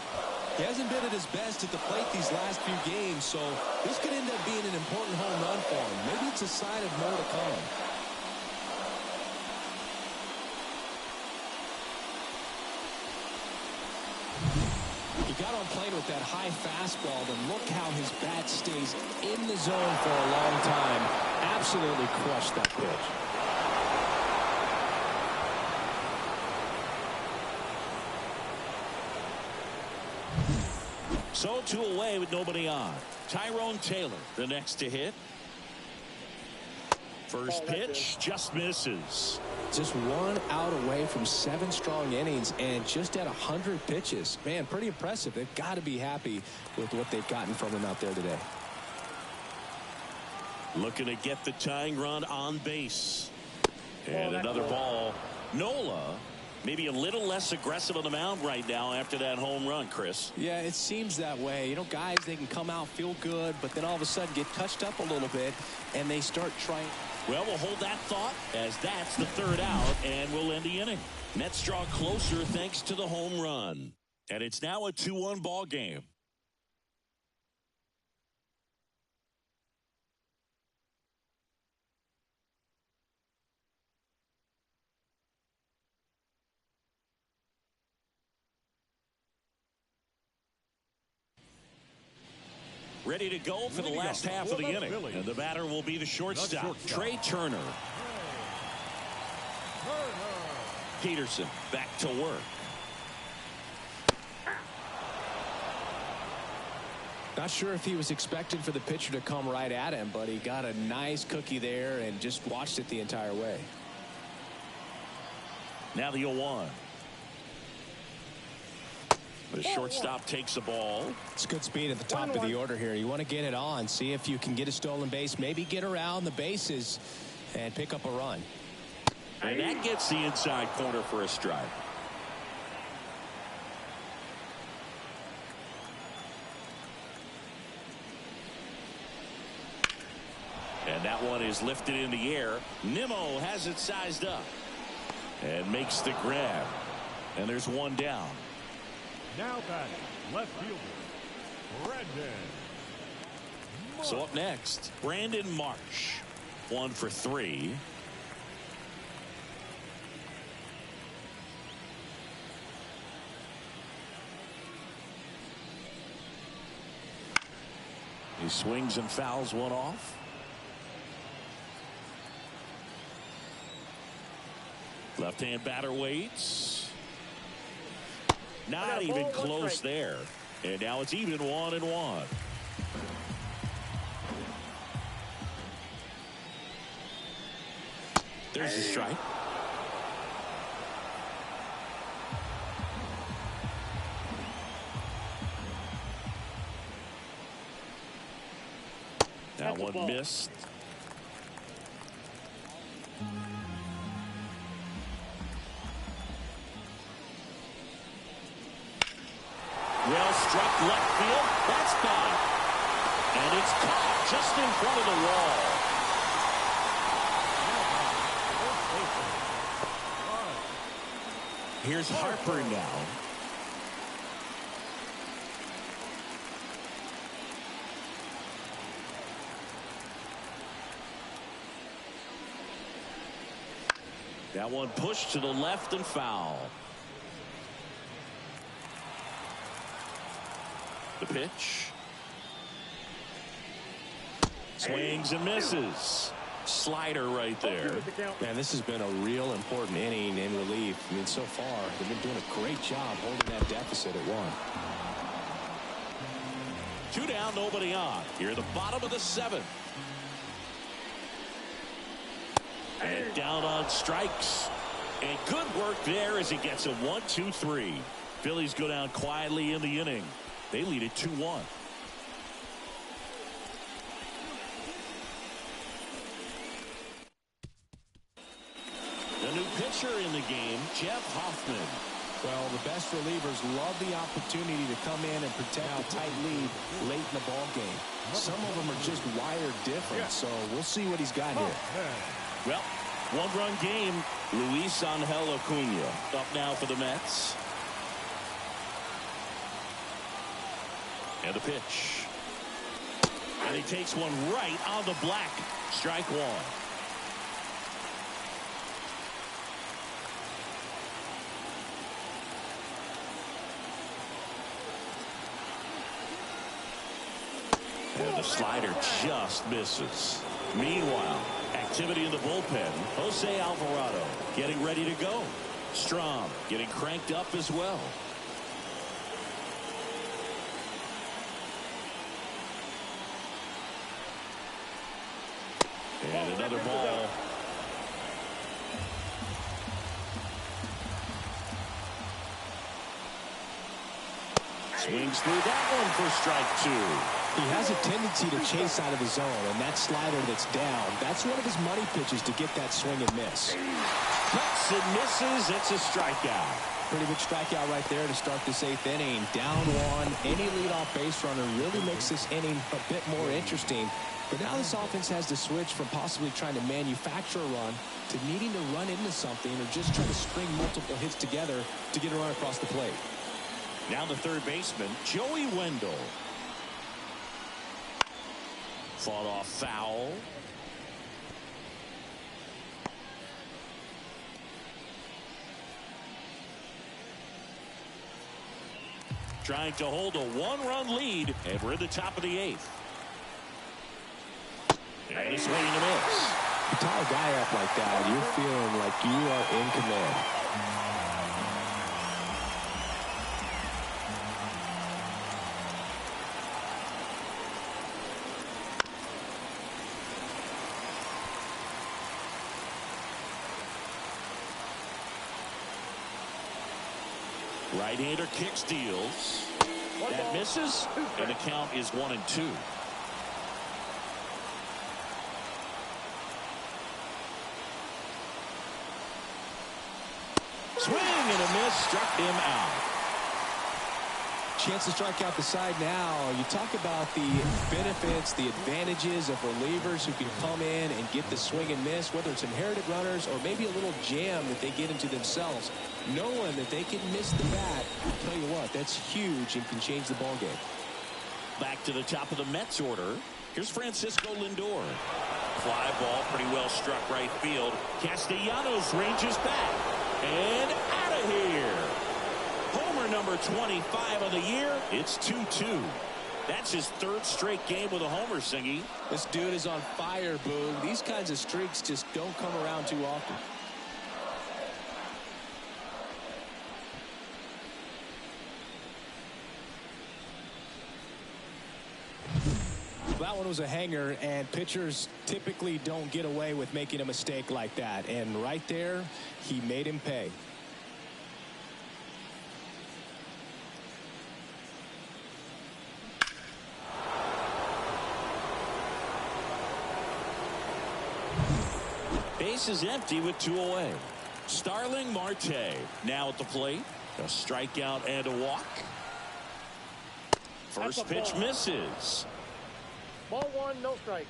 He hasn't been at his best at the plate these last few games, so this could end up being an important home run for him. Maybe it's a sign of more to come. He got on plane with that high fastball, but look how his bat stays in the zone for a long time. Absolutely crushed that pitch. So 2 away with nobody on. Tyrone Taylor, the next to hit. First pitch just misses. Just 1 out away from 7 strong innings and just at 100 pitches. Man, pretty impressive. They've got to be happy with what they've gotten from him out there today. Looking to get the tying run on base. And another ball. Nola maybe a little less aggressive on the mound right now after that home run, Chris. Yeah, it seems that way. You know, guys, they can come out, feel good, but then all of a sudden get touched up a little bit, and they start trying. Well, we'll hold that thought as that's the 3rd out, and we'll end the inning. Mets draw closer thanks to the home run. And it's now a 2-1 ball game. Ready to go for the last half of the inning. And the batter will be the shortstop, Trey Turner. Peterson back to work. Not sure if he was expecting for the pitcher to come right at him, but he got a nice cookie there and just watched it the entire way. Now the 0-1. The shortstop takes the ball. It's good speed at the top of the order here. You want to get it on, see if you can get a stolen base, maybe get around the bases and pick up a run. And that gets the inside corner for a strike. And that one is lifted in the air. Nimmo has it sized up and makes the grab. And there's one down. Now batting, left fielder, Brandon. So up next, Brandon Marsh. 1 for 3. He swings and fouls one off. Left-hand batter waits. Not even close there. And now it's even 1-1. There's the strike. That one missed. Well struck left field. That's gone. And it's caught just in front of the wall. Here's Harper now. That one pushed to the left and foul. The pitch. Swings and misses. Slider right there. Man, this has been a real important inning in relief. I mean, so far, they've been doing a great job holding that deficit at 1. 2 down, nobody on. Here at the bottom of the 7th. And down on strikes. And good work there as he gets a 1-2-3. Phillies go down quietly in the inning. They lead it 2-1. The new pitcher in the game, Jeff Hoffman. Well, the best relievers love the opportunity to come in and protect a tight lead late in the ball game. Some of them are just wired different, so we'll see what he's got here. Well, 1-run game. Luis Angel Acuna up now for the Mets. And the pitch. And he takes one right on the black. Strike 1. And the slider just misses. Meanwhile, activity in the bullpen. Jose Alvarado getting ready to go. Strom getting cranked up as well. And another ball. Swings through that one for strike 2. He has a tendency to chase out of the zone, and that slider that's down, that's one of his money pitches to get that swing and miss. Cuts and misses. It's a strikeout. Pretty good strikeout right there to start this 8th inning. Down 1. Any leadoff base runner really makes this inning a bit more interesting. But now this offense has to switch from possibly trying to manufacture a run to needing to run into something or just try to string multiple hits together to get a run across the plate. Now the third baseman, Joey Wendell. Fought off foul. Trying to hold a 1-run lead, and we're in the top of the 8th. And a swing and a miss. You tie a guy up like that, you're feeling like you are in command. Right-hander kick steals. That misses, and the count is 1-2. Swing and a miss, struck him out. Chance to strike out the side now. You talk about the benefits, the advantages of relievers who can come in and get the swing and miss, whether it's inherited runners or maybe a little jam that they get into themselves. Knowing that they can miss the bat, I'll tell you what, that's huge and can change the ball game. Back to the top of the Mets order. Here's Francisco Lindor. Fly ball pretty well struck right field. Castellanos ranges back. And out of here. Homer number 25 of the year. It's 2-2. That's his third straight game with a homer, Singy. This dude is on fire, Boog. These kinds of streaks just don't come around too often. That one was a hanger, and pitchers typically don't get away with making a mistake like that. And right there, he made him pay. Base is empty with 2 away. Starling Marte now at the plate. A strikeout and a walk. First pitch misses. Ball 1, no strike.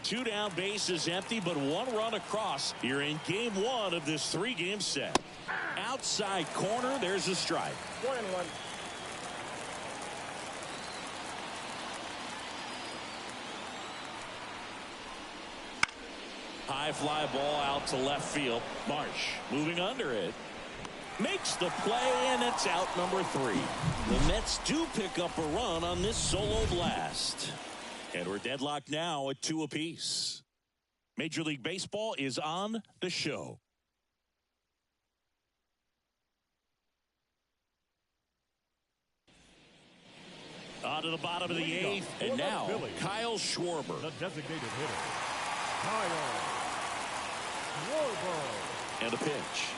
Two down, base is empty, but 1 run across here in game 1 of this 3-game set. Outside corner, there's a strike. 1-1. High fly ball out to left field. Marsh moving under it. Makes the play, and it's out number 3. The Mets do pick up a run on this solo blast. And we're deadlocked now at 2 apiece. Major League Baseball is on the show. On to the bottom of the 8th, and now Kyle Schwarber. The designated hitter, Kyle Schwarber. And a pitch.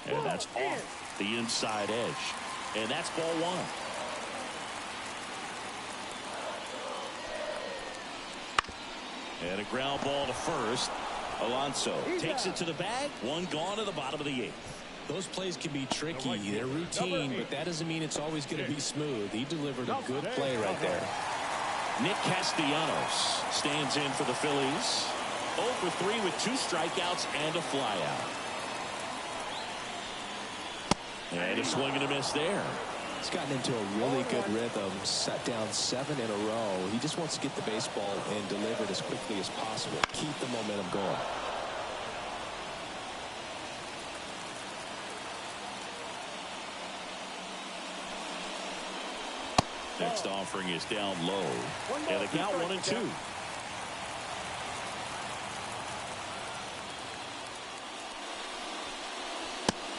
And that's off the inside edge. And that's ball 1. And a ground ball to first. Alonso takes it to the bag. 1 gone at the bottom of the 8th. Those plays can be tricky. They're routine, but that doesn't mean it's always going to be smooth. He delivered a good play right there. Nick Castellanos stands in for the Phillies. 0 for 3 with 2 strikeouts and a flyout. And a swing and a miss there. He's gotten into a really good rhythm, set down 7 in a row. He just wants to get the baseball and deliver it as quickly as possible. Keep the momentum going. Next offering is down low. And the count 1-2.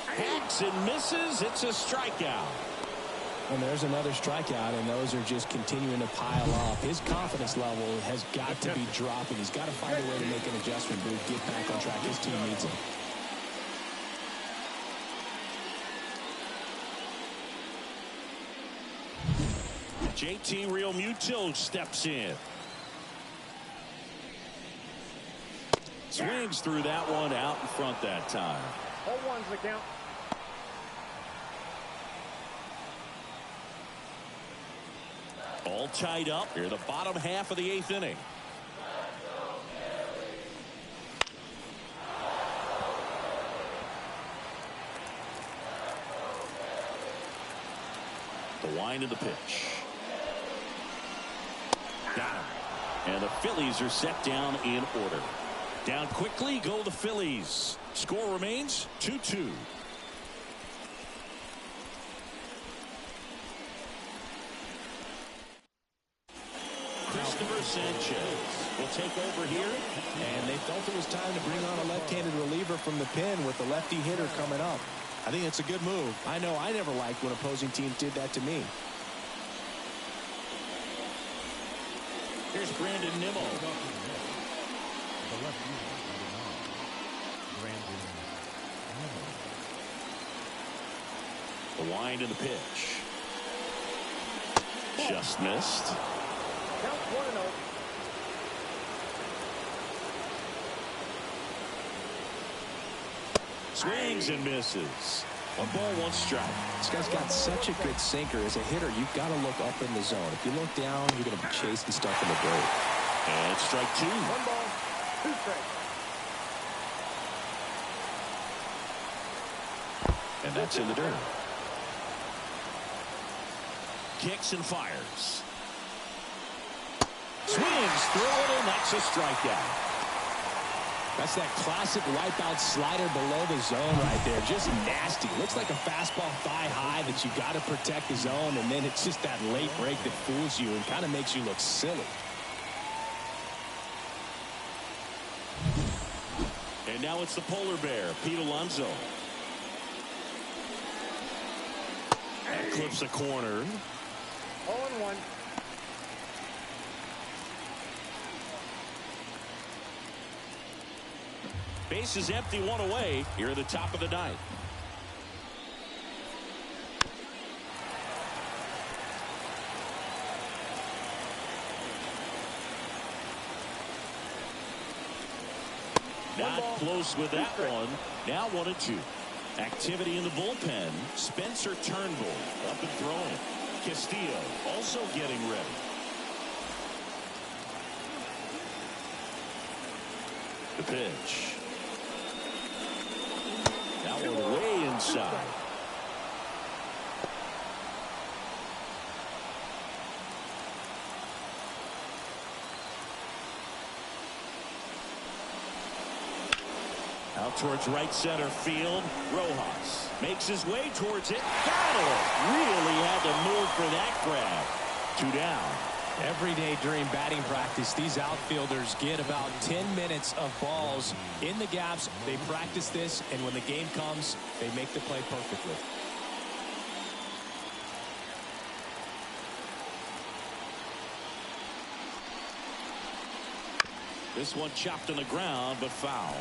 Hacks and misses. It's a strikeout. And there's another strikeout, and those are just continuing to pile up. His confidence level has got to be dropping. He's got to find a way to make an adjustment, but get back on track. His team needs him. JT Realmuto steps in. Swings through that one out in front that time. 0-1's the count. All tied up here, the bottom half of the 8th inning. The wind of the pitch. Got him. And the Phillies are set down in order. Down quickly go the Phillies. Score remains 2-2. Christopher Sanchez will take over here. And they felt it was time to bring on a left-handed reliever from the pen with the lefty hitter coming up. I think it's a good move. I know I never liked when opposing teams did that to me. Here's Brandon Nimmo. The left fielder, number 9, Brandon. The wind and the pitch. Just missed. Count 1-0. Swings and misses. 1 ball, 1 strike. This guy's got such a good sinker. As a hitter, you've got to look up in the zone. If you look down, you're going to be chasing stuff in the dirt. And strike 2. 1 ball, 2 strikes. And that's in the dirt. Kicks and fires. Swings through it, and that's a strikeout. That's that classic wipeout slider below the zone right there. Just nasty. Looks like a fastball thigh high that you got to protect the zone, and then it's just that late break that fools you and kind of makes you look silly. And now it's the polar bear, Pete Alonso. That clips a corner. 0-1. Base is empty, 1 away here at the top of the 9th. Not close with that one. Now 1-2. Activity in the bullpen. Spencer Turnbull up and throwing. Castillo also getting ready. The pitch. That one way inside. Out towards right center field. Rojas makes his way towards it. Got it. Really had to move for that grab. 2 down. Every day during batting practice, these outfielders get about 10 minutes of balls in the gaps. They practice this, and when the game comes, they make the play perfectly. This one chopped on the ground, but foul.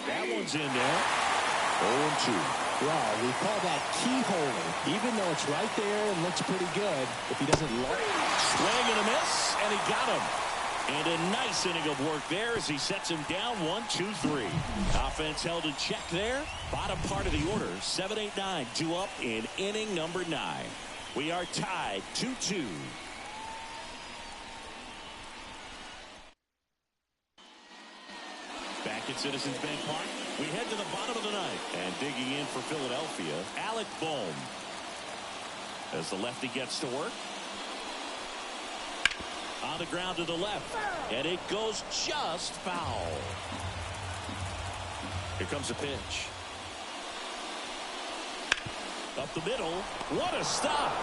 That one's in there. 0-2. Well, we call that keyholing. Even though it's right there and looks pretty good, if he doesn't look. Swing and a miss, and he got him. And a nice inning of work there as he sets him down 1-2-3. Offense held in check there. Bottom part of the order, 7-8-9, 2 up in inning number 9. We are tied 2-2. Back at Citizens Bank Park, we head to the bottom of the 9th. And digging in for Philadelphia, Alec Bohm. As the lefty gets to work. On the ground to the left. And it goes just foul. Here comes a pitch. Up the middle. What a stop.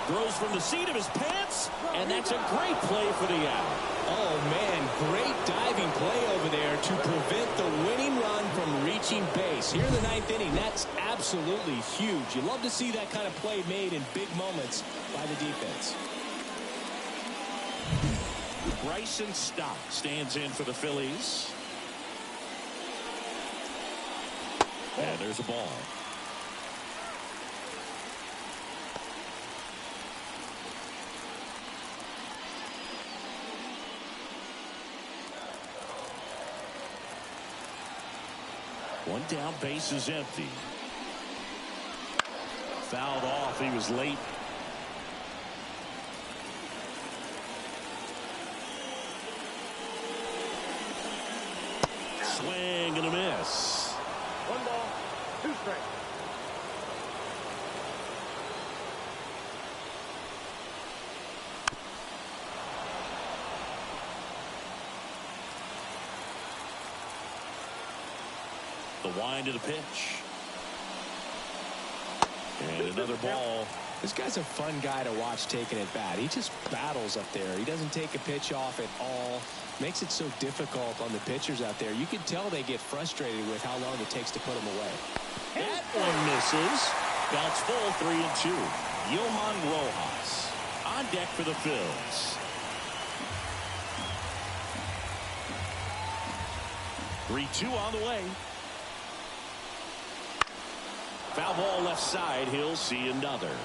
Throws from the seat of his pants. And that's a great play for the out. Oh, man, great diving play over there to prevent the winning run from reaching base. Here in the 9th inning, that's absolutely huge. You love to see that kind of play made in big moments by the defense. Bryson Stott stands in for the Phillies. And there's a ball. One down, base is empty. Fouled off. He was late. Swing and a miss. 1 ball, 2 strikes. The wind of the pitch. And another ball. This guy's a fun guy to watch taking at bat. He just battles up there. He doesn't take a pitch off at all. Makes it so difficult on the pitchers out there. You can tell they get frustrated with how long it takes to put him away. That one misses. Bounce full, 3-2. Johan Rojas On deck for the Phillies. 3-2 on the way. Foul ball left side. He'll see another.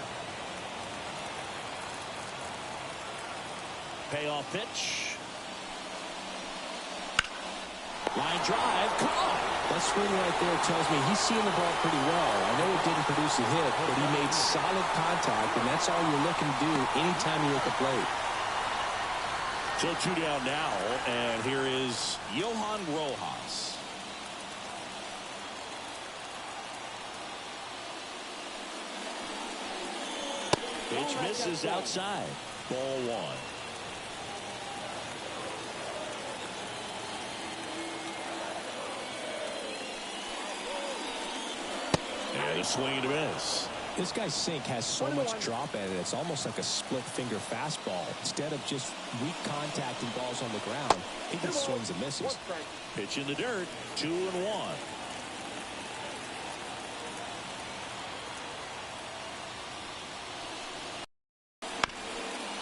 Payoff pitch. Line drive. Caught. That swing right there tells me he's seeing the ball pretty well. I know it didn't produce a hit, but he made solid contact, and that's all you're looking to do anytime you're at the plate. So 2 down now, and here is Johan Rojas. Pitch misses outside. Ball 1. And a swing and a miss. This guy's sink has so much drop in it. It's almost like a split finger fastball. Instead of just weak contact and balls on the ground, he just swings and misses. Pitch in the dirt. 2-1.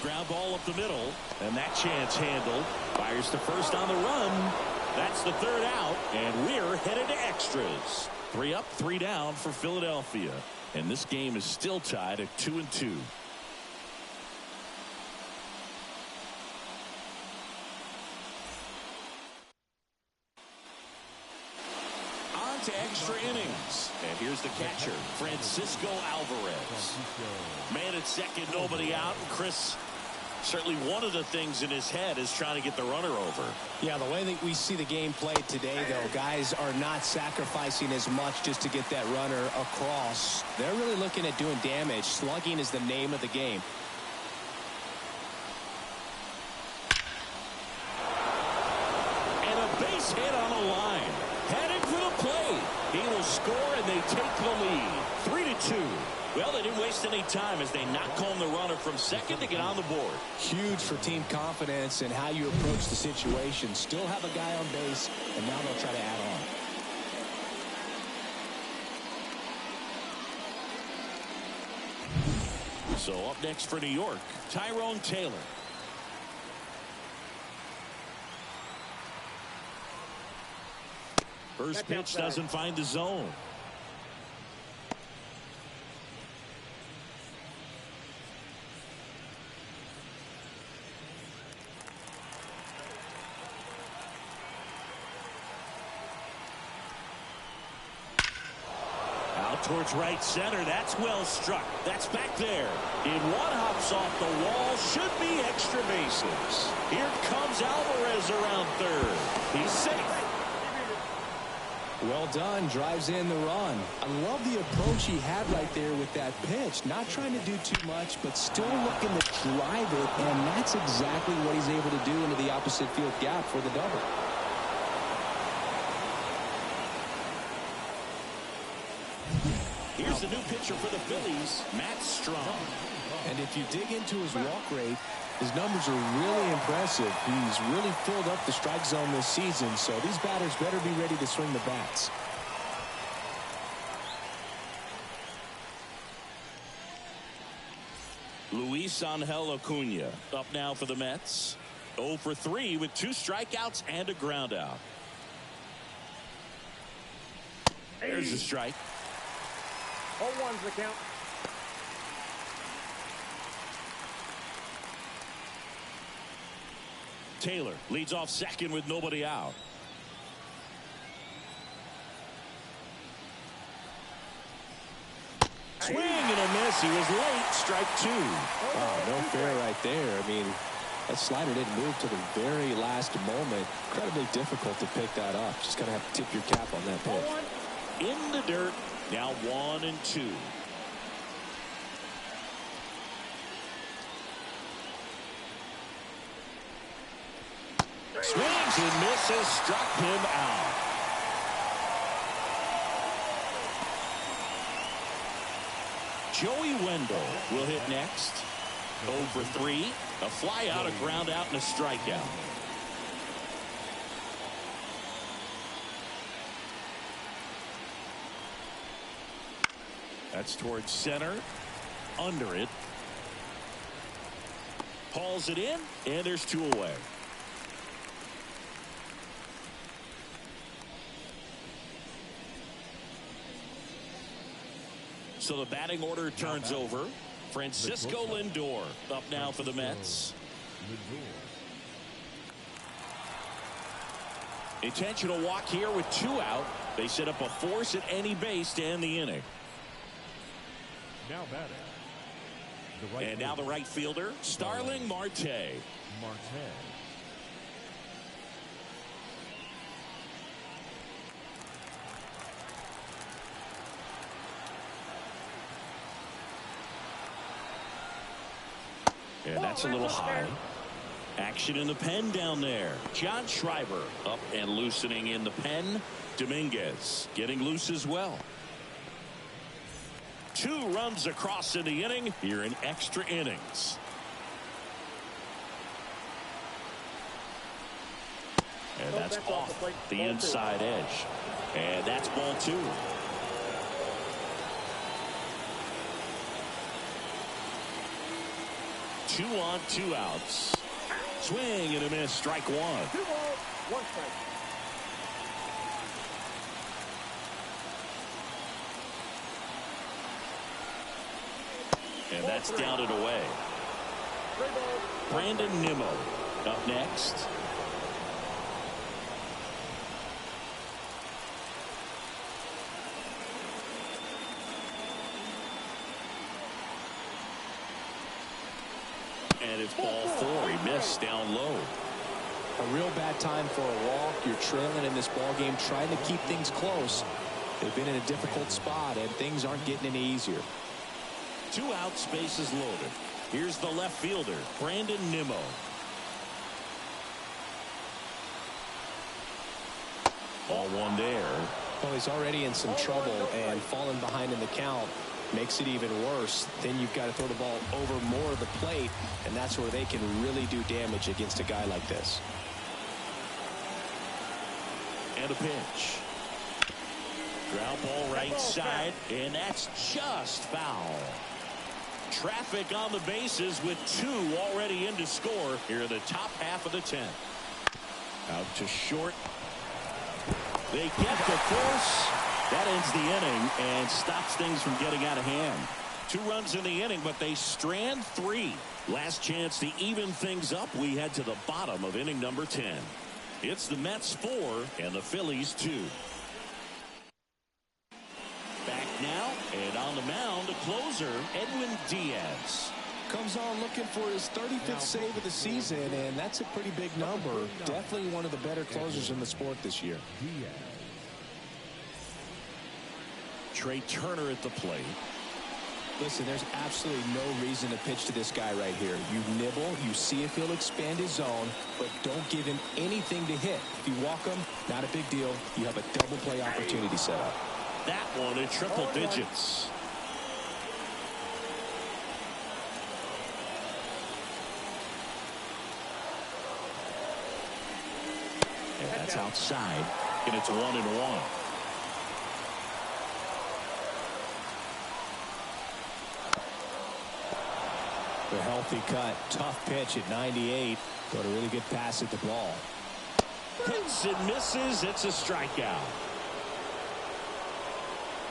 Ground ball up the middle, and that chance handled. Fires to first on the run. That's the 3rd out, and we're headed to extras. 3 up, 3 down for Philadelphia. And this game is still tied at 2-2. On to extra innings. And here's the catcher, Francisco Alvarez. Man at second, nobody out. And Chris, certainly one of the things in his head is trying to get the runner over. Yeah, the way that we see the game played today, though, guys are not sacrificing as much just to get that runner across. They're really looking at doing damage. Slugging is the name of the game. And a base hit on the line. Heading for the plate. He will score, and they take the lead. 3-2. Well, they didn't waste any time as they knock home the runner from second to get on the board. Huge for team confidence and how you approach the situation. Still have a guy on base, and now they'll try to add on. So up next for New York, Tyrone Taylor. First pitch doesn't find the zone. Towards right center. That's well struck. That's back there. In one, hops off the wall. Should be extra bases. Here comes Alvarez around third. He's safe. Well done. Drives in the run. I love the approach he had right there with that pitch. Not trying to do too much, but still looking to drive it, and that's exactly what he's able to do into the opposite field gap for the double. Here's the new pitcher for the Phillies, Matt Strong. And if you dig into his walk rate, his numbers are really impressive. He's really filled up the strike zone this season, so these batters better be ready to swing the bats. Luis Angel Acuna up now for the Mets. 0 for 3 with 2 strikeouts and a ground out. There's a strike. 0-1's the count. Taylor leads off second with nobody out. Swing and a miss. He was late. Strike 2. Wow, no fair right there. I mean, that slider didn't move to the very last moment. Incredibly difficult to pick that up. Just going to have to tip your cap on that pitch. In the dirt. Now 1-2. Swings and misses. Struck him out. Joey Wendell will hit next. 0 for 3. A fly out, a ground out, and a strikeout. That's towards center. Under it. Hauls it in, and there's 2 away. So the batting order turns over. Francisco Lindor up now for the Mets. Intentional walk here with 2 out. They set up a force at any base to end the inning. Now batting. And now the right fielder, Starling Marte. And that's a little high. Action in the pen down there. John Schreiber up and loosening in the pen. Dominguez getting loose as well. 2 runs across in the inning here in extra innings. And that's off the inside edge. And that's ball 2. Two on, 2 outs. Swing and a miss. Strike 1. 2 balls, 1 strike. And that's down and away. Brandon Nimmo up next. And it's ball 4. He missed down low. A real bad time for a walk. You're trailing in this ball game, trying to keep things close. They've been in a difficult spot, and things aren't getting any easier. 2 outs, bases loaded. Here's the left fielder, Brandon Nimmo. Ball 1 there. Well, he's already in some trouble, and falling behind in the count makes it even worse. Then you've got to throw the ball over more of the plate, and that's where they can really do damage against a guy like this. And a pitch. Ground ball right side, and that's just foul. Traffic on the bases with 2 already in to score here in the top half of the 10th. Out to short. They get the force. That ends the inning and stops things from getting out of hand. 2 runs in the inning, but they strand 3. Last chance to even things up. We head to the bottom of inning number 10. It's the Mets 4 and the Phillies 2. Back now, and on the mound, the closer, Edwin Diaz. Comes on looking for his 35th save of the season, and that's a pretty big number. Definitely one of the better closers in the sport this year. Trey Turner at the plate. Listen, there's absolutely no reason to pitch to this guy right here. You nibble, you see if he'll expand his zone, but don't give him anything to hit. If you walk him, not a big deal. You have a double play opportunity set up. That one in triple digits. And that's outside, and it's 1-1. A healthy cut, tough pitch at 98, but a really good pass at the ball. Hits and misses. It's a strikeout.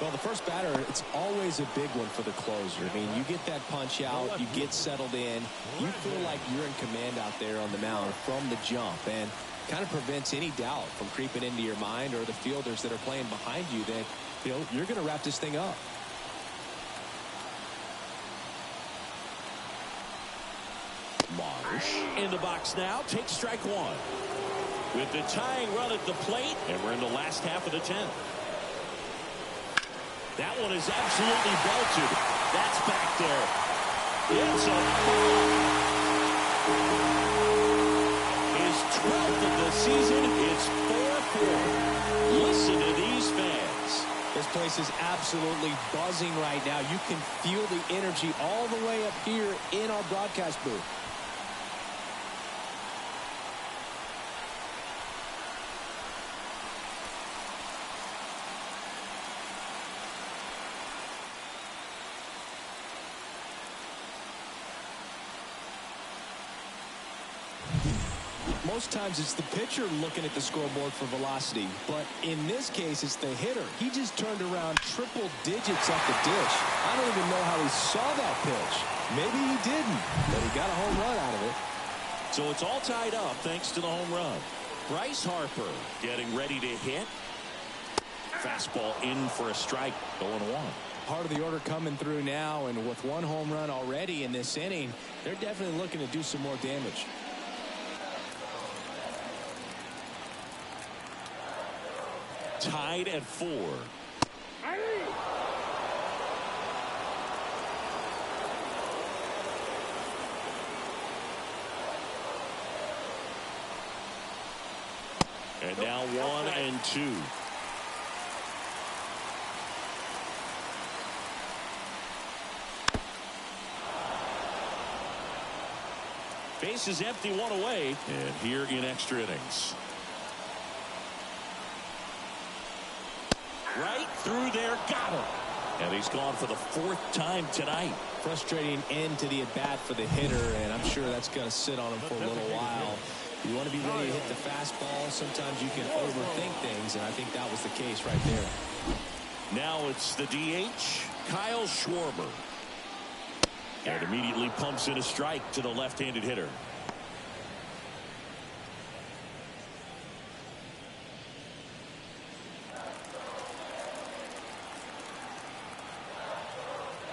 Well, the first batter, it's always a big one for the closer. I mean, you get that punch out, you get settled in, you feel like you're in command out there on the mound from the jump, and kind of prevents any doubt from creeping into your mind or the fielders that are playing behind you that, you know, you're going to wrap this thing up. Marsh in the box now, takes strike 1. With the tying run at the plate, and we're in the last half of the 10th. That one is absolutely belted. That's back there. It's a ball. His 12th of the season. It's 4-4. Listen to these fans. This place is absolutely buzzing right now. You can feel the energy all the way up here in our broadcast booth. Most times it's the pitcher looking at the scoreboard for velocity, but in this case it's the hitter. He just turned around triple digits up the dish. I don't even know how he saw that pitch. Maybe he didn't, but he got a home run out of it. So it's all tied up thanks to the home run. Bryce Harper getting ready to hit. Fastball in for a strike, 0-1. Part of the order coming through now, and with one home run already in this inning, they're definitely looking to do some more damage. Tied at 4. And now 1-2. Base is empty, 1 away, and here in extra innings. Right through there, got him. And he's gone for the 4th time tonight. Frustrating end to the at-bat for the hitter, and I'm sure that's going to sit on him for a little while. You want to be ready to hit the fastball. Sometimes you can overthink things, and I think that was the case right there. Now it's the DH, Kyle Schwarber. And immediately pumps in a strike to the left-handed hitter.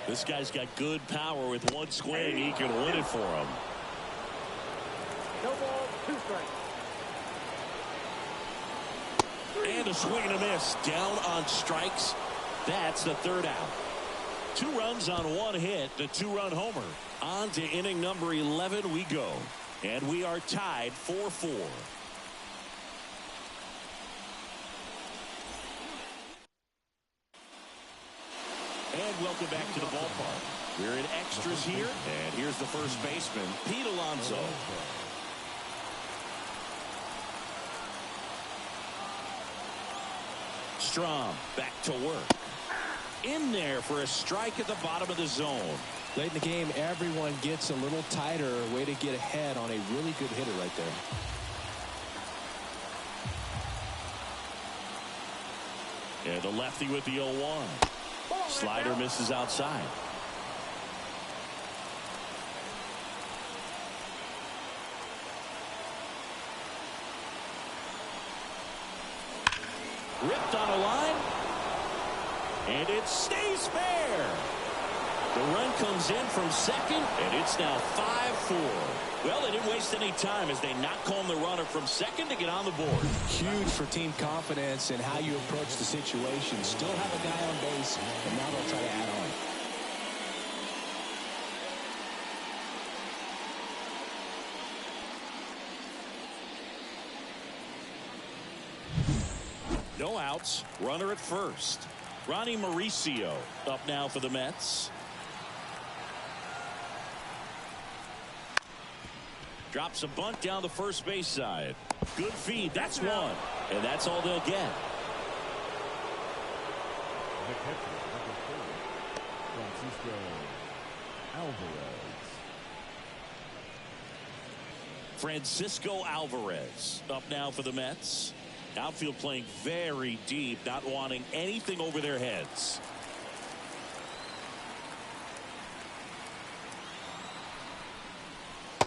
This guy's got good power. With one swing, he can win it for him. No ball, 2 strikes. And a swing and a miss. Down on strikes. That's the 3rd out. 2 runs on 1 hit, the 2-run homer. On to inning number 11 we go. And we are tied 4-4. And welcome back to the ballpark. We're in extras here. And here's the first baseman, Pete Alonso. Strom back to work. In there for a strike at the bottom of the zone. Late in the game, everyone gets a little tighter. Way to get ahead on a really good hitter right there. And the lefty with the 0-1. Slider misses outside. Ripped on a line. And it stays fair. The run comes in from second, and it's now 5-4. Well, they didn't waste any time as they knock home the runner from second to get on the board. Huge for team confidence and how you approach the situation. Still have a guy on base, and now they'll try to add on. No outs. Runner at first. Ronnie Mauricio up now for the Mets. Drops a bunt down the first base side. Good feed. That's 1. And that's all they'll get. The catcher, number 4, Francisco Alvarez. Francisco Alvarez up now for the Mets. Outfield playing very deep, not wanting anything over their heads.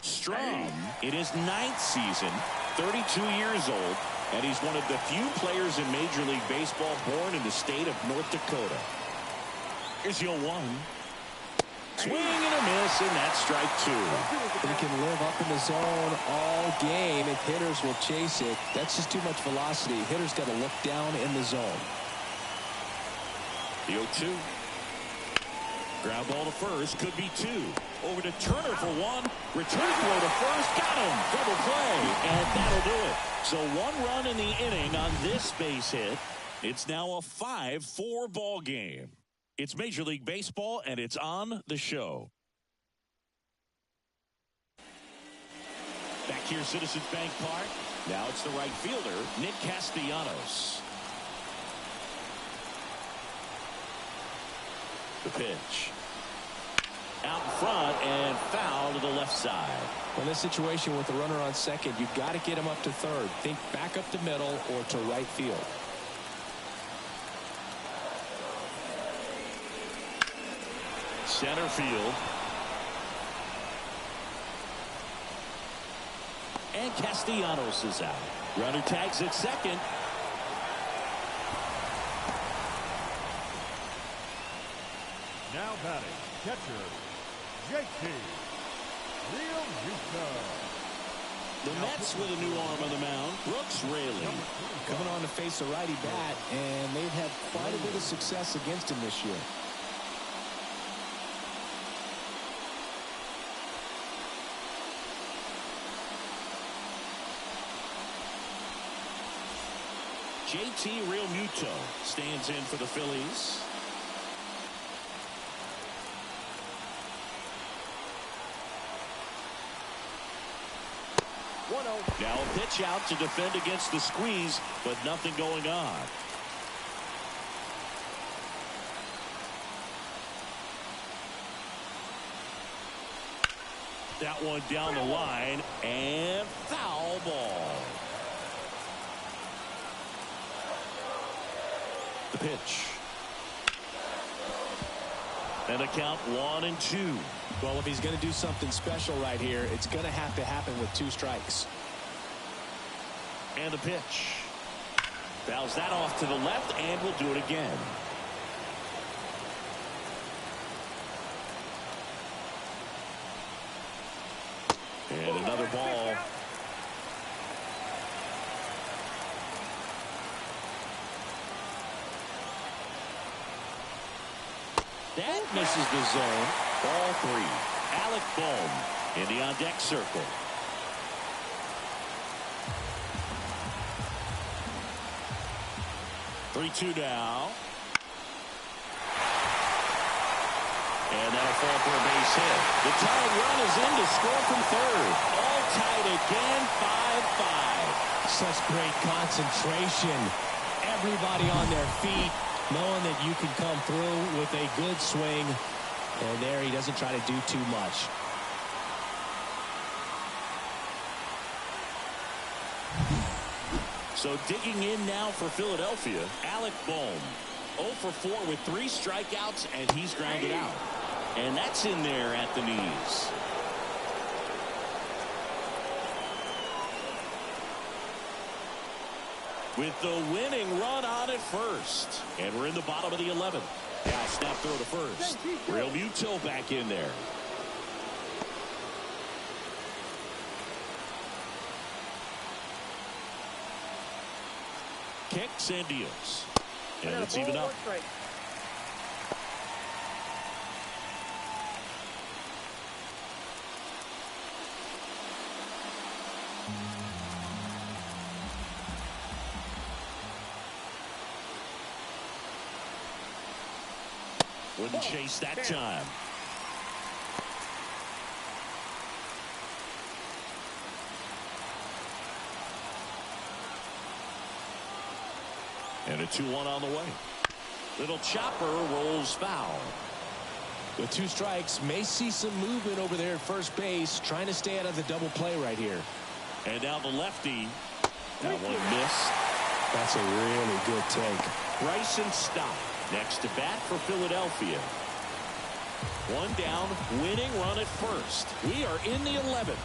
Strom in his 9th season, 32 years old, and he's one of the few players in Major League Baseball born in the state of North Dakota. Here's the 0-1. Swing and a miss, and that's strike 2. He can live up in the zone all game if hitters will chase it. That's just too much velocity. Hitters got to look down in the zone. The 0-2. Ground ball to first, could be 2. Over to Turner for 1. Return throw to first, got him. Double play, and that'll do it. So 1 run in the inning on this base hit. It's now a 5-4 ball game. It's Major League Baseball, and it's on the show. Back here, Citizens Bank Park. Now it's the right fielder, Nick Castellanos. The pitch. Out in front and foul to the left side. In this situation with the runner on second, you've got to get him up to third. Think back up to middle or to right field. Center field. And Castellanos is out. Runner tags at second. Now batting, catcher, JT Realmuto. The Mets with a new arm on the mound. Brooks Raley. Coming on to face a righty bat, and they've had quite a bit of success against him this year. JT Realmuto stands in for the Phillies. Now a pitch out to defend against the squeeze, but nothing going on. That one down the line, and foul ball. The pitch. And a count 1-2. Well, if he's going to do something special right here, it's going to have to happen with 2 strikes. And the pitch. Fouls that off to the left, and will do it again. And another ball. That misses the zone. Ball 3. Alec Bohm in the on-deck circle. Three-two now. And that'll fall for a base hit. The tying run is in to score from third. All tied again, 5-5. Such great concentration. Everybody on their feet, knowing that you can come through with a good swing. And there he doesn't try to do too much. So digging in now for Philadelphia, Alec Bohm. 0 for 4 with 3 strikeouts, and he's grounded out. And that's in there at the knees. With the winning run on at first. And we're in the bottom of the 11th. Now snap throw to first. Realmuto back in there. Kicks and deals. And it's even up. Wouldn't chase that time. And a 2-1 on the way. Little chopper rolls foul. With 2 strikes, may see some movement over there at first base, trying to stay out of the double play right here. And now the lefty. That one missed. That's a really good take. Bryson Stott next to bat for Philadelphia. 1 down, winning run at first. We are in the 11th.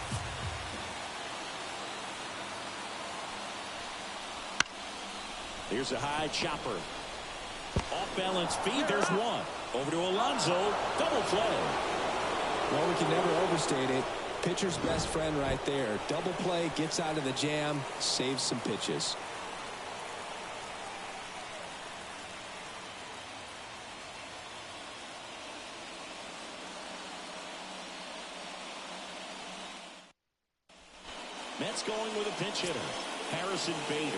Here's a high chopper. Off balance feed. There's one. Over to Alonso. Double play. Well, we can never overstate it. Pitcher's best friend right there. Double play, gets out of the jam, saves some pitches. Mets going with a pinch hitter. Harrison Bader.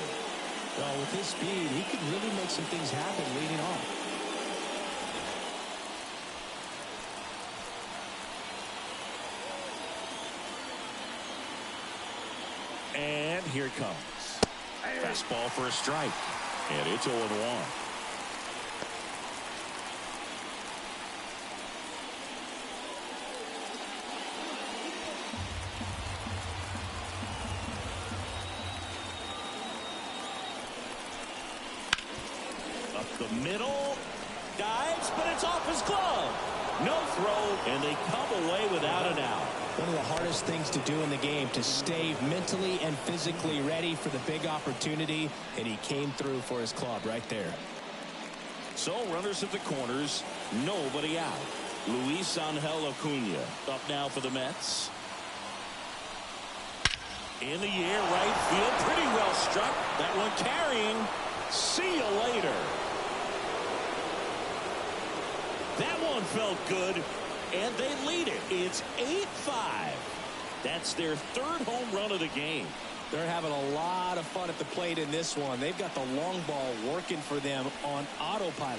Well, with his speed, he could really make some things happen leading off. And here it comes. Fastball for a strike. And it's 0-1. the middle. Dives, but it's off his glove. No throw, and they come away without an out. One of the hardest things to do in the game, to stay mentally and physically ready for the big opportunity, and he came through for his club right there. So runners at the corners, nobody out. Luis Angel Acuna up now for the Mets. In the air, right field, pretty well struck. That one carrying. See you later. That one felt good, and they lead it. It's 8-5. That's their third home run of the game. They're having a lot of fun at the plate in this one. They've got the long ball working for them on autopilot.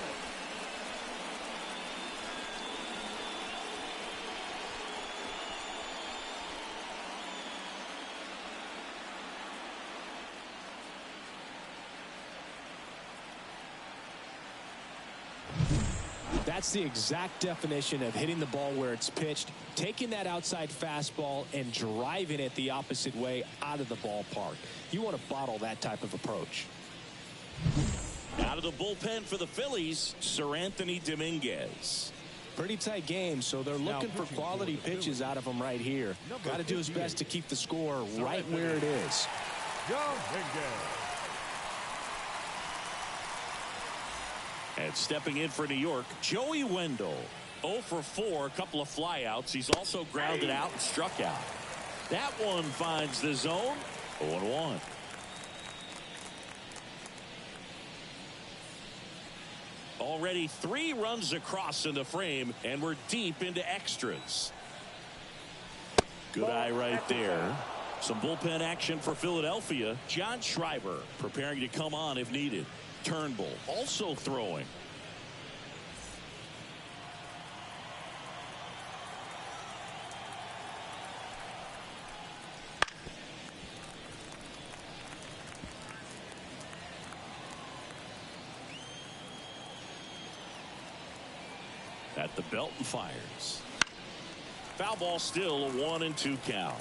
That's the exact definition of hitting the ball where it's pitched, taking that outside fastball and driving it the opposite way out of the ballpark. You want to bottle that type of approach. Out of the bullpen for the Phillies, Sir Anthony Dominguez. Pretty tight game, so they're looking for quality pitches out of him right here. Got to do his best to keep the score right where it is. And stepping in for New York, Joey Wendell. 0 for 4, a couple of flyouts. He's also grounded out and struck out. That one finds the zone. 0-1. Already 3 runs across in the frame, and we're deep into extras. Good eye right there. Some bullpen action for Philadelphia. John Schreiber preparing to come on if needed. Turnbull also throwing. At the belt and fires. Foul ball, still a 1-2 count.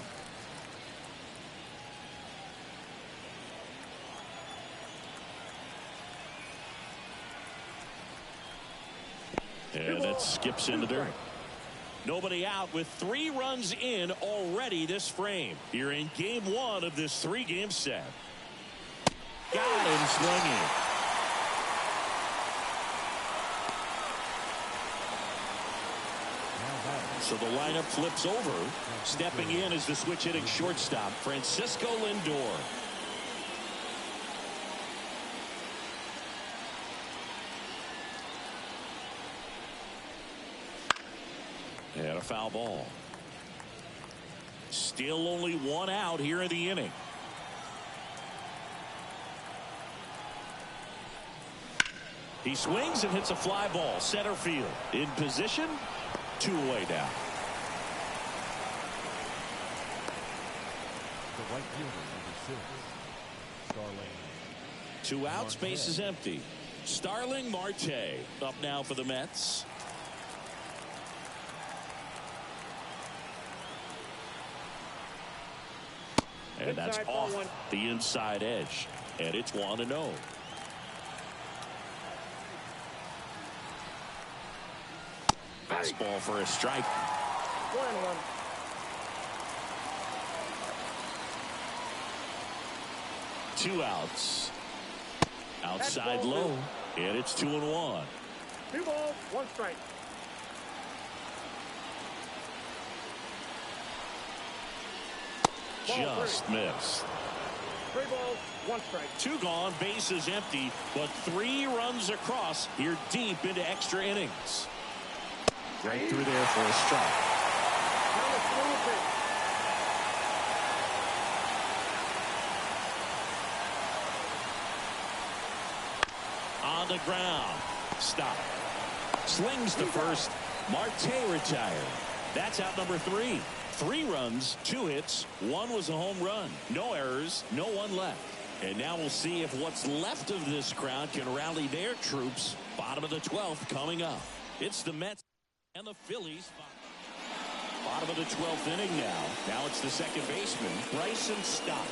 And that skips into dirt. Nobody out with 3 runs in already this frame. Here in game 1 of this 3-game set. Got him swinging. So the lineup flips over. Stepping in is the switch hitting shortstop, Francisco Lindor. And a foul ball. Still only 1 out here in the inning. He swings and hits a fly ball. Center field. In position. 2 away now. The right fielder, number 6, Starling. 2 outs, base is empty. Starling Marte up now for the Mets. And that's off the inside edge. And it's 1-0. Fastball for a strike. 1-1. Two outs. Outside low. And it's 2-1. 2 balls, 1 strike. Just missed. 3 balls, 1 strike. 2 gone, bases empty, but 3 runs across here deep into extra innings. Right through there for a strike. On the ground. Stop. Slings to first. Marte retired. That's out number 3. 3 runs, 2 hits, 1 was a home run. No errors, no one left. And now we'll see if what's left of this crowd can rally their troops. Bottom of the 12th coming up. It's the Mets and the Phillies. Bottom of the 12th inning now. Now it's the second baseman, Bryson Stott.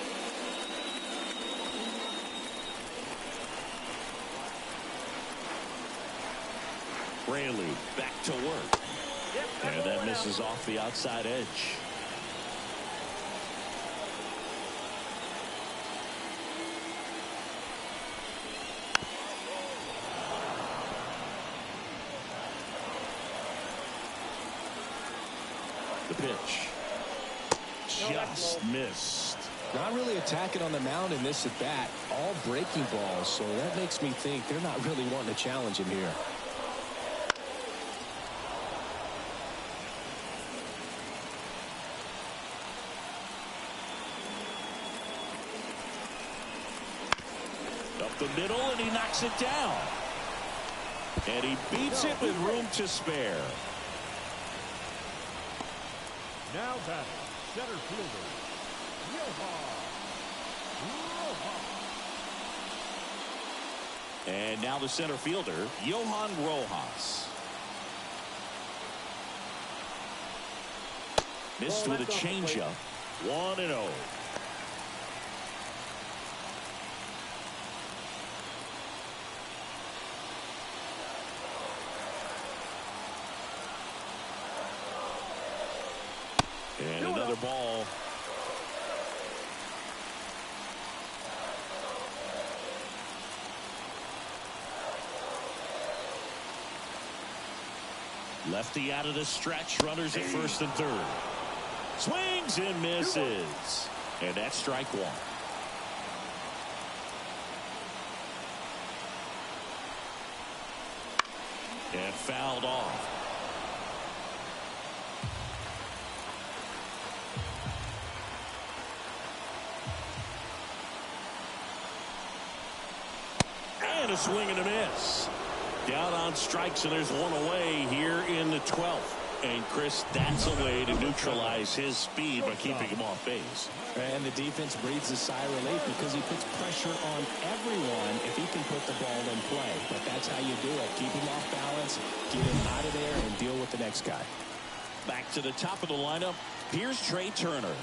Raley back to work. And that misses off the outside edge. The pitch. Just missed. Not really attacking on the mound in this at bat. All breaking balls, so that makes me think they're not really wanting to challenge him here. Up the middle, and he knocks it down. And he beats it with room to spare. Now batting, center fielder, Johan. And now the center fielder, Johan Rojas. Missed with a changeup. 1-0. And another ball. Lefty out of the stretch. Runners at first and third. Swings and misses. And that's strike one. And fouled off. And a swing and a miss. Down on strikes, and there's one away here in the 12th. And Chris, that's a way to neutralize his speed by keeping him off base. And the defense breathes a sigh of relief because he puts pressure on everyone if he can put the ball in play. But that's how you do it. Keep him off balance, get him out of there, and deal with the next guy. Back to the top of the lineup. Here's Trey Turner.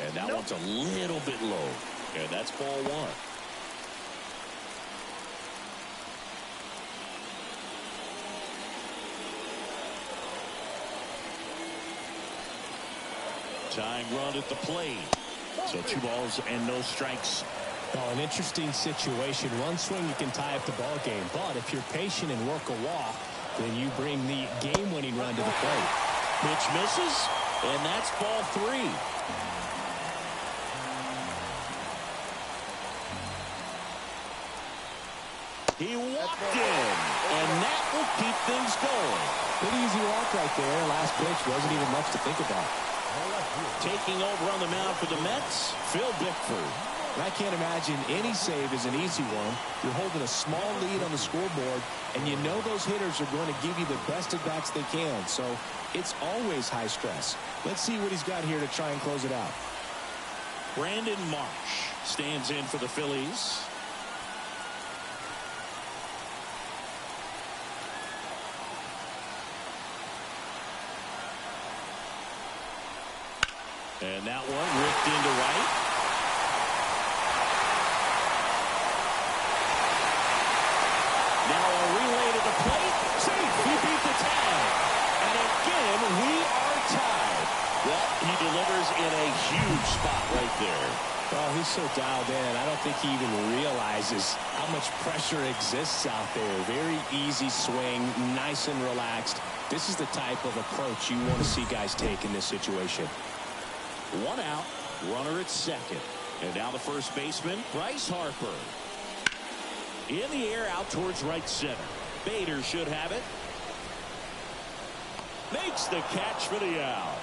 And that one's a little bit low. And that's ball one. Tying run at the plate. So 2 balls and no strikes. Oh, an interesting situation. One swing you can tie up the ball game, but if you're patient and work a walk, then you bring the game-winning run to the plate. Pitch misses, and that's ball 3. He walked in, and that will keep things going. Pretty easy walk right there. Last pitch wasn't even much to think about. Taking over on the mound for the Mets, Phil Bickford. And I can't imagine any save is an easy one. You're holding a small lead on the scoreboard, and you know those hitters are going to give you the best at bats they can. So it's always high stress. Let's see what he's got here to try and close it out. Brandon Marsh stands in for the Phillies. And that one ripped into right. Now a relay to the plate. Safe. He beat the tag. And again, we are tied. Well, he delivers in a huge spot right there. Well, he's so dialed in. I don't think he even realizes how much pressure exists out there. Very easy swing, nice and relaxed. This is the type of approach you want to see guys take in this situation. 1 out, runner at second. And now the first baseman, Bryce Harper. In the air, out towards right center. Bader should have it. Makes the catch for the out.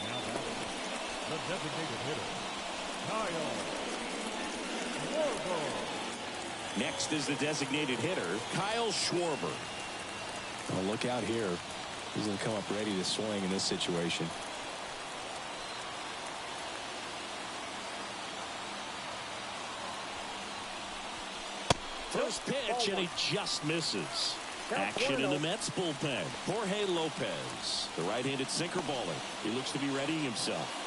Now batting, the designated hitter, Kyle Schwarber. Next is the designated hitter, Kyle Schwarber. Well, look out here. He's going to come up ready to swing in this situation. First pitch, and he just misses. Action in the Mets bullpen. Jorge Lopez, the right-handed sinker baller. He looks to be readying himself.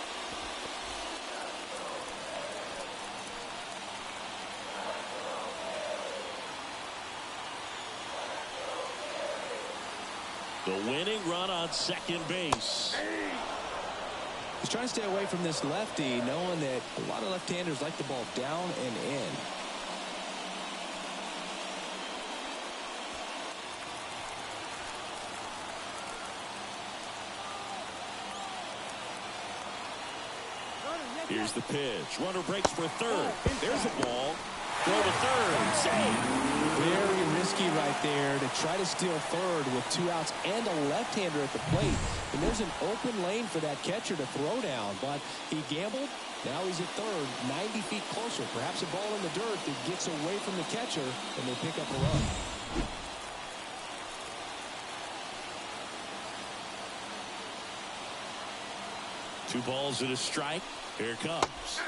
The winning run on second base. He's trying to stay away from this lefty, knowing that a lot of left-handers like the ball down and in. Here's the pitch. Runner breaks for third. There's the ball. Throw to third. Save. Very risky right there to try to steal third with 2 outs and a left-hander at the plate. And there's an open lane for that catcher to throw down, but he gambled. Now he's at third, 90 feet closer. Perhaps a ball in the dirt that gets away from the catcher, and they pick up a run. Two balls and a strike. Here it comes.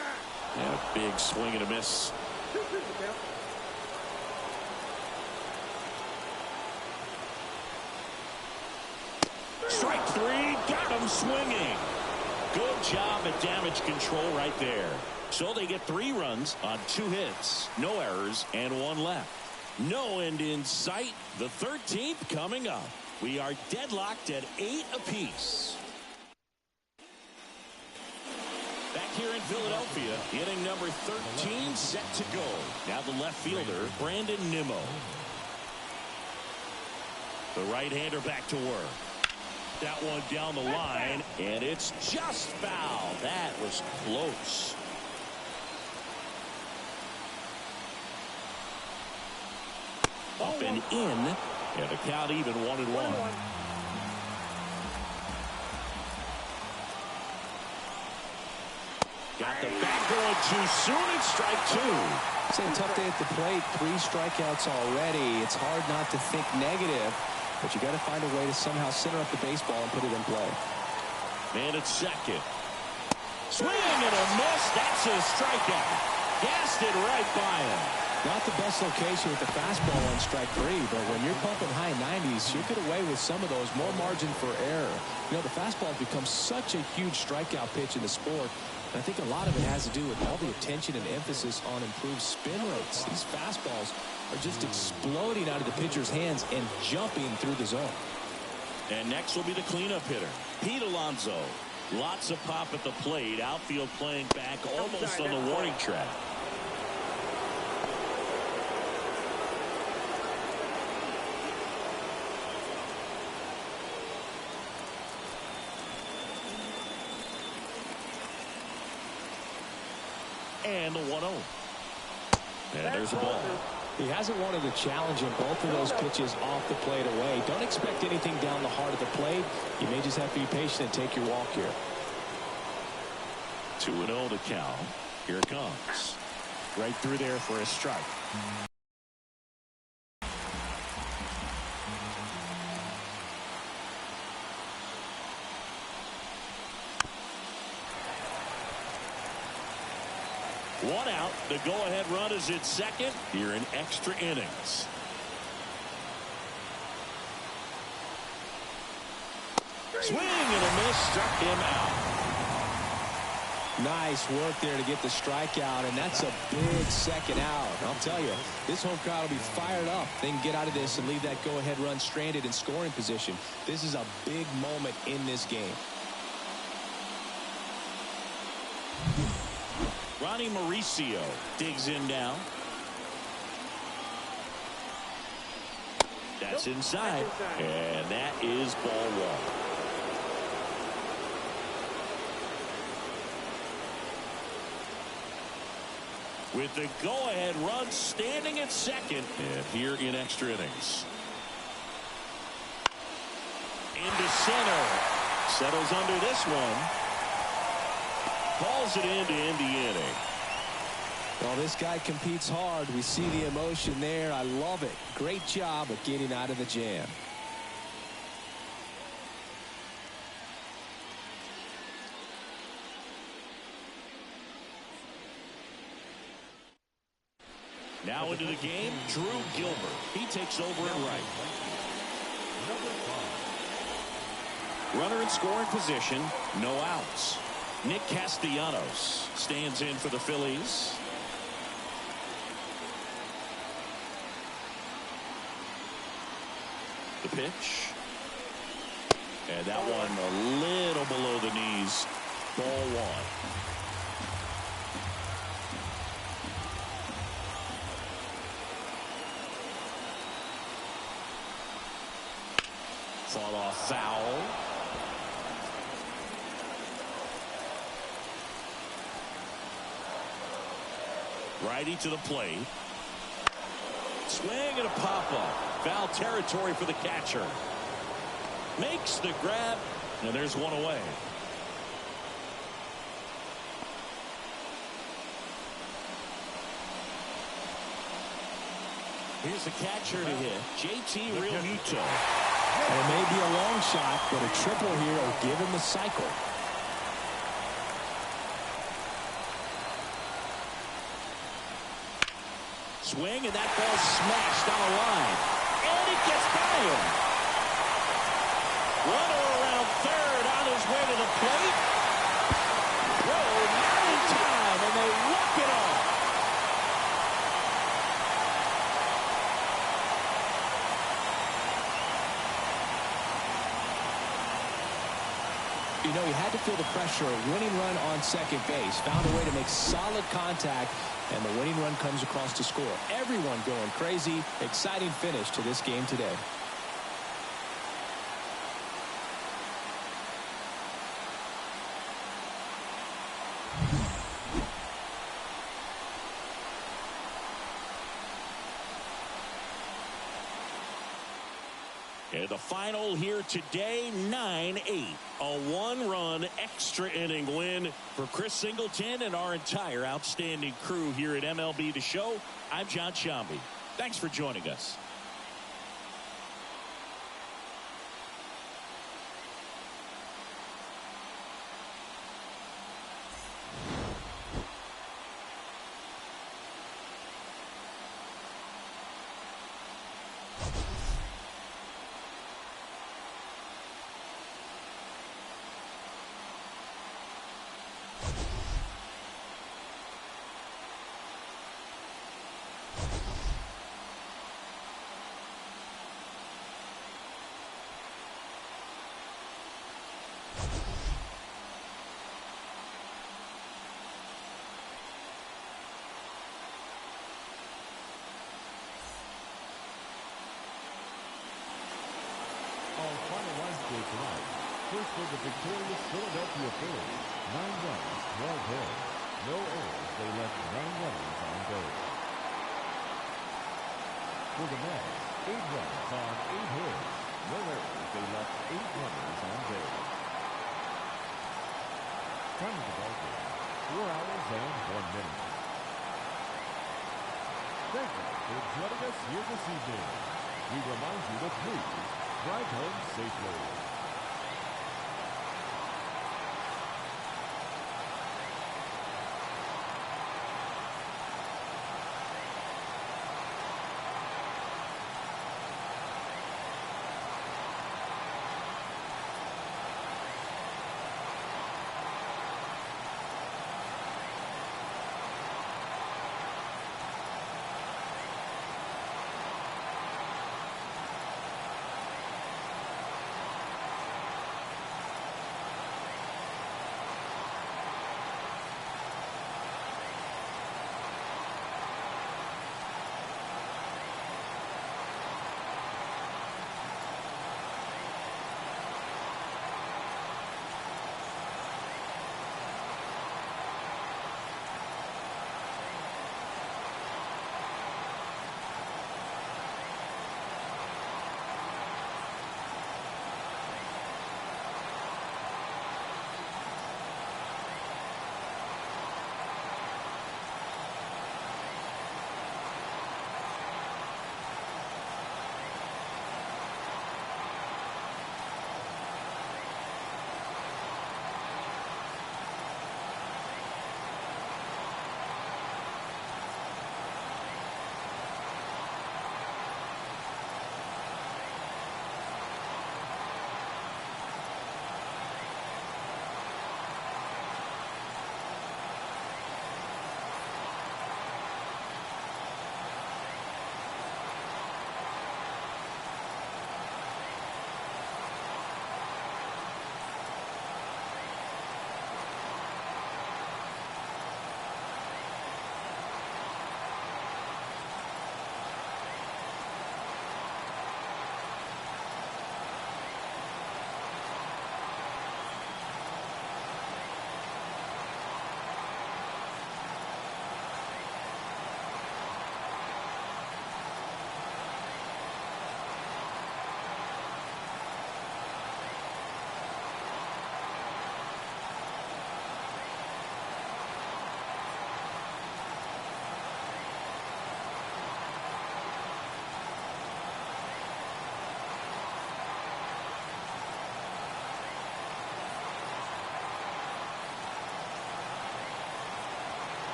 And a big swing and a miss. Strike three. Got him swinging. Good job at damage control right there. So they get 3 runs on 2 hits. No errors and 1 left. No end in sight. The 13th coming up. We are deadlocked at 8 apiece. Back here in Philadelphia, inning number 13 set to go. Now the left fielder, Brandon Nimmo. The right-hander back to work. That one down the line, and it's just foul. That was close. Up and in, and the count even 1-1. Got the bat going too soon. It's strike 2. It's a tough day at the plate. 3 strikeouts already. It's hard not to think negative, but you got to find a way to somehow center up the baseball and put it in play. Man at second. Swing and a miss. That's a strikeout. Gassed it right by him. Not the best location with the fastball on strike 3, but when you're pumping high 90s, you get away with some of those, more margin for error. You know, the fastball has become such a huge strikeout pitch in the sport. I think a lot of it has to do with all the attention and emphasis on improved spin rates. These fastballs are just exploding out of the pitcher's hands and jumping through the zone. And next will be the cleanup hitter, Pete Alonso. Lots of pop at the plate. Outfield playing back almost on the warning track. And the 1-0. And there's a ball. He hasn't wanted to challenge in both of those pitches off the plate away. Don't expect anything down the heart of the plate. You may just have to be patient and take your walk here. 2-0 to count. Here it comes. Right through there for a strike. One out. The go-ahead run is at second here in extra innings. Swing and a miss. Struck him out. Nice work there to get the strikeout, and that's a big second out. I'll tell you, this home crowd will be fired up. They can get out of this and leave that go-ahead run stranded in scoring position. This is a big moment in this game. Ronnie Mauricio digs in now. That's inside. And that is ball 1. With the go-ahead run standing at second. And here in extra innings. Into center. Settles under this one. Calls it in to end the inning. Well, this guy competes hard. We see the emotion there. I love it. Great job of getting out of the jam. Now into the game, Drew Gilbert. He takes over at right. Runner in scoring position, no outs. Nick Castellanos stands in for the Phillies. The pitch. And that one a little below the knees. Ball one. Fall off foul. Righty to the plate. Swing and a pop-up. Foul territory for the catcher. Makes the grab, and there's one away. Here's the catcher to hit, JT Realmuto. And it may be a long shot, but a triple here will give him the cycle. Swing, and that ball smashed down the line. And it gets by him. Runner around third on his way to the plate. Whoa, not in time, and they walk it off. You know, he had to feel the pressure. A winning run on second base. Found a way to make solid contact, and the winning run comes across to score. Everyone going crazy. Exciting finish to this game today. And the final here today, 9-8. A one-run extra inning win for Chris Singleton and our entire outstanding crew here at MLB The Show. I'm John Shambi. Thanks for joining us. Our final line score tonight. First for the victorious Philadelphia Phillies, 9 runs, 12 hits. No errors, they left 9 runners on base. For the Mets, 8 runs on 8 hits. No errors, they left 8 runners on base. Time of the ball game, 4 hours and 1 minute. Thank you for joining us here this evening. We remind you to please drive home safely.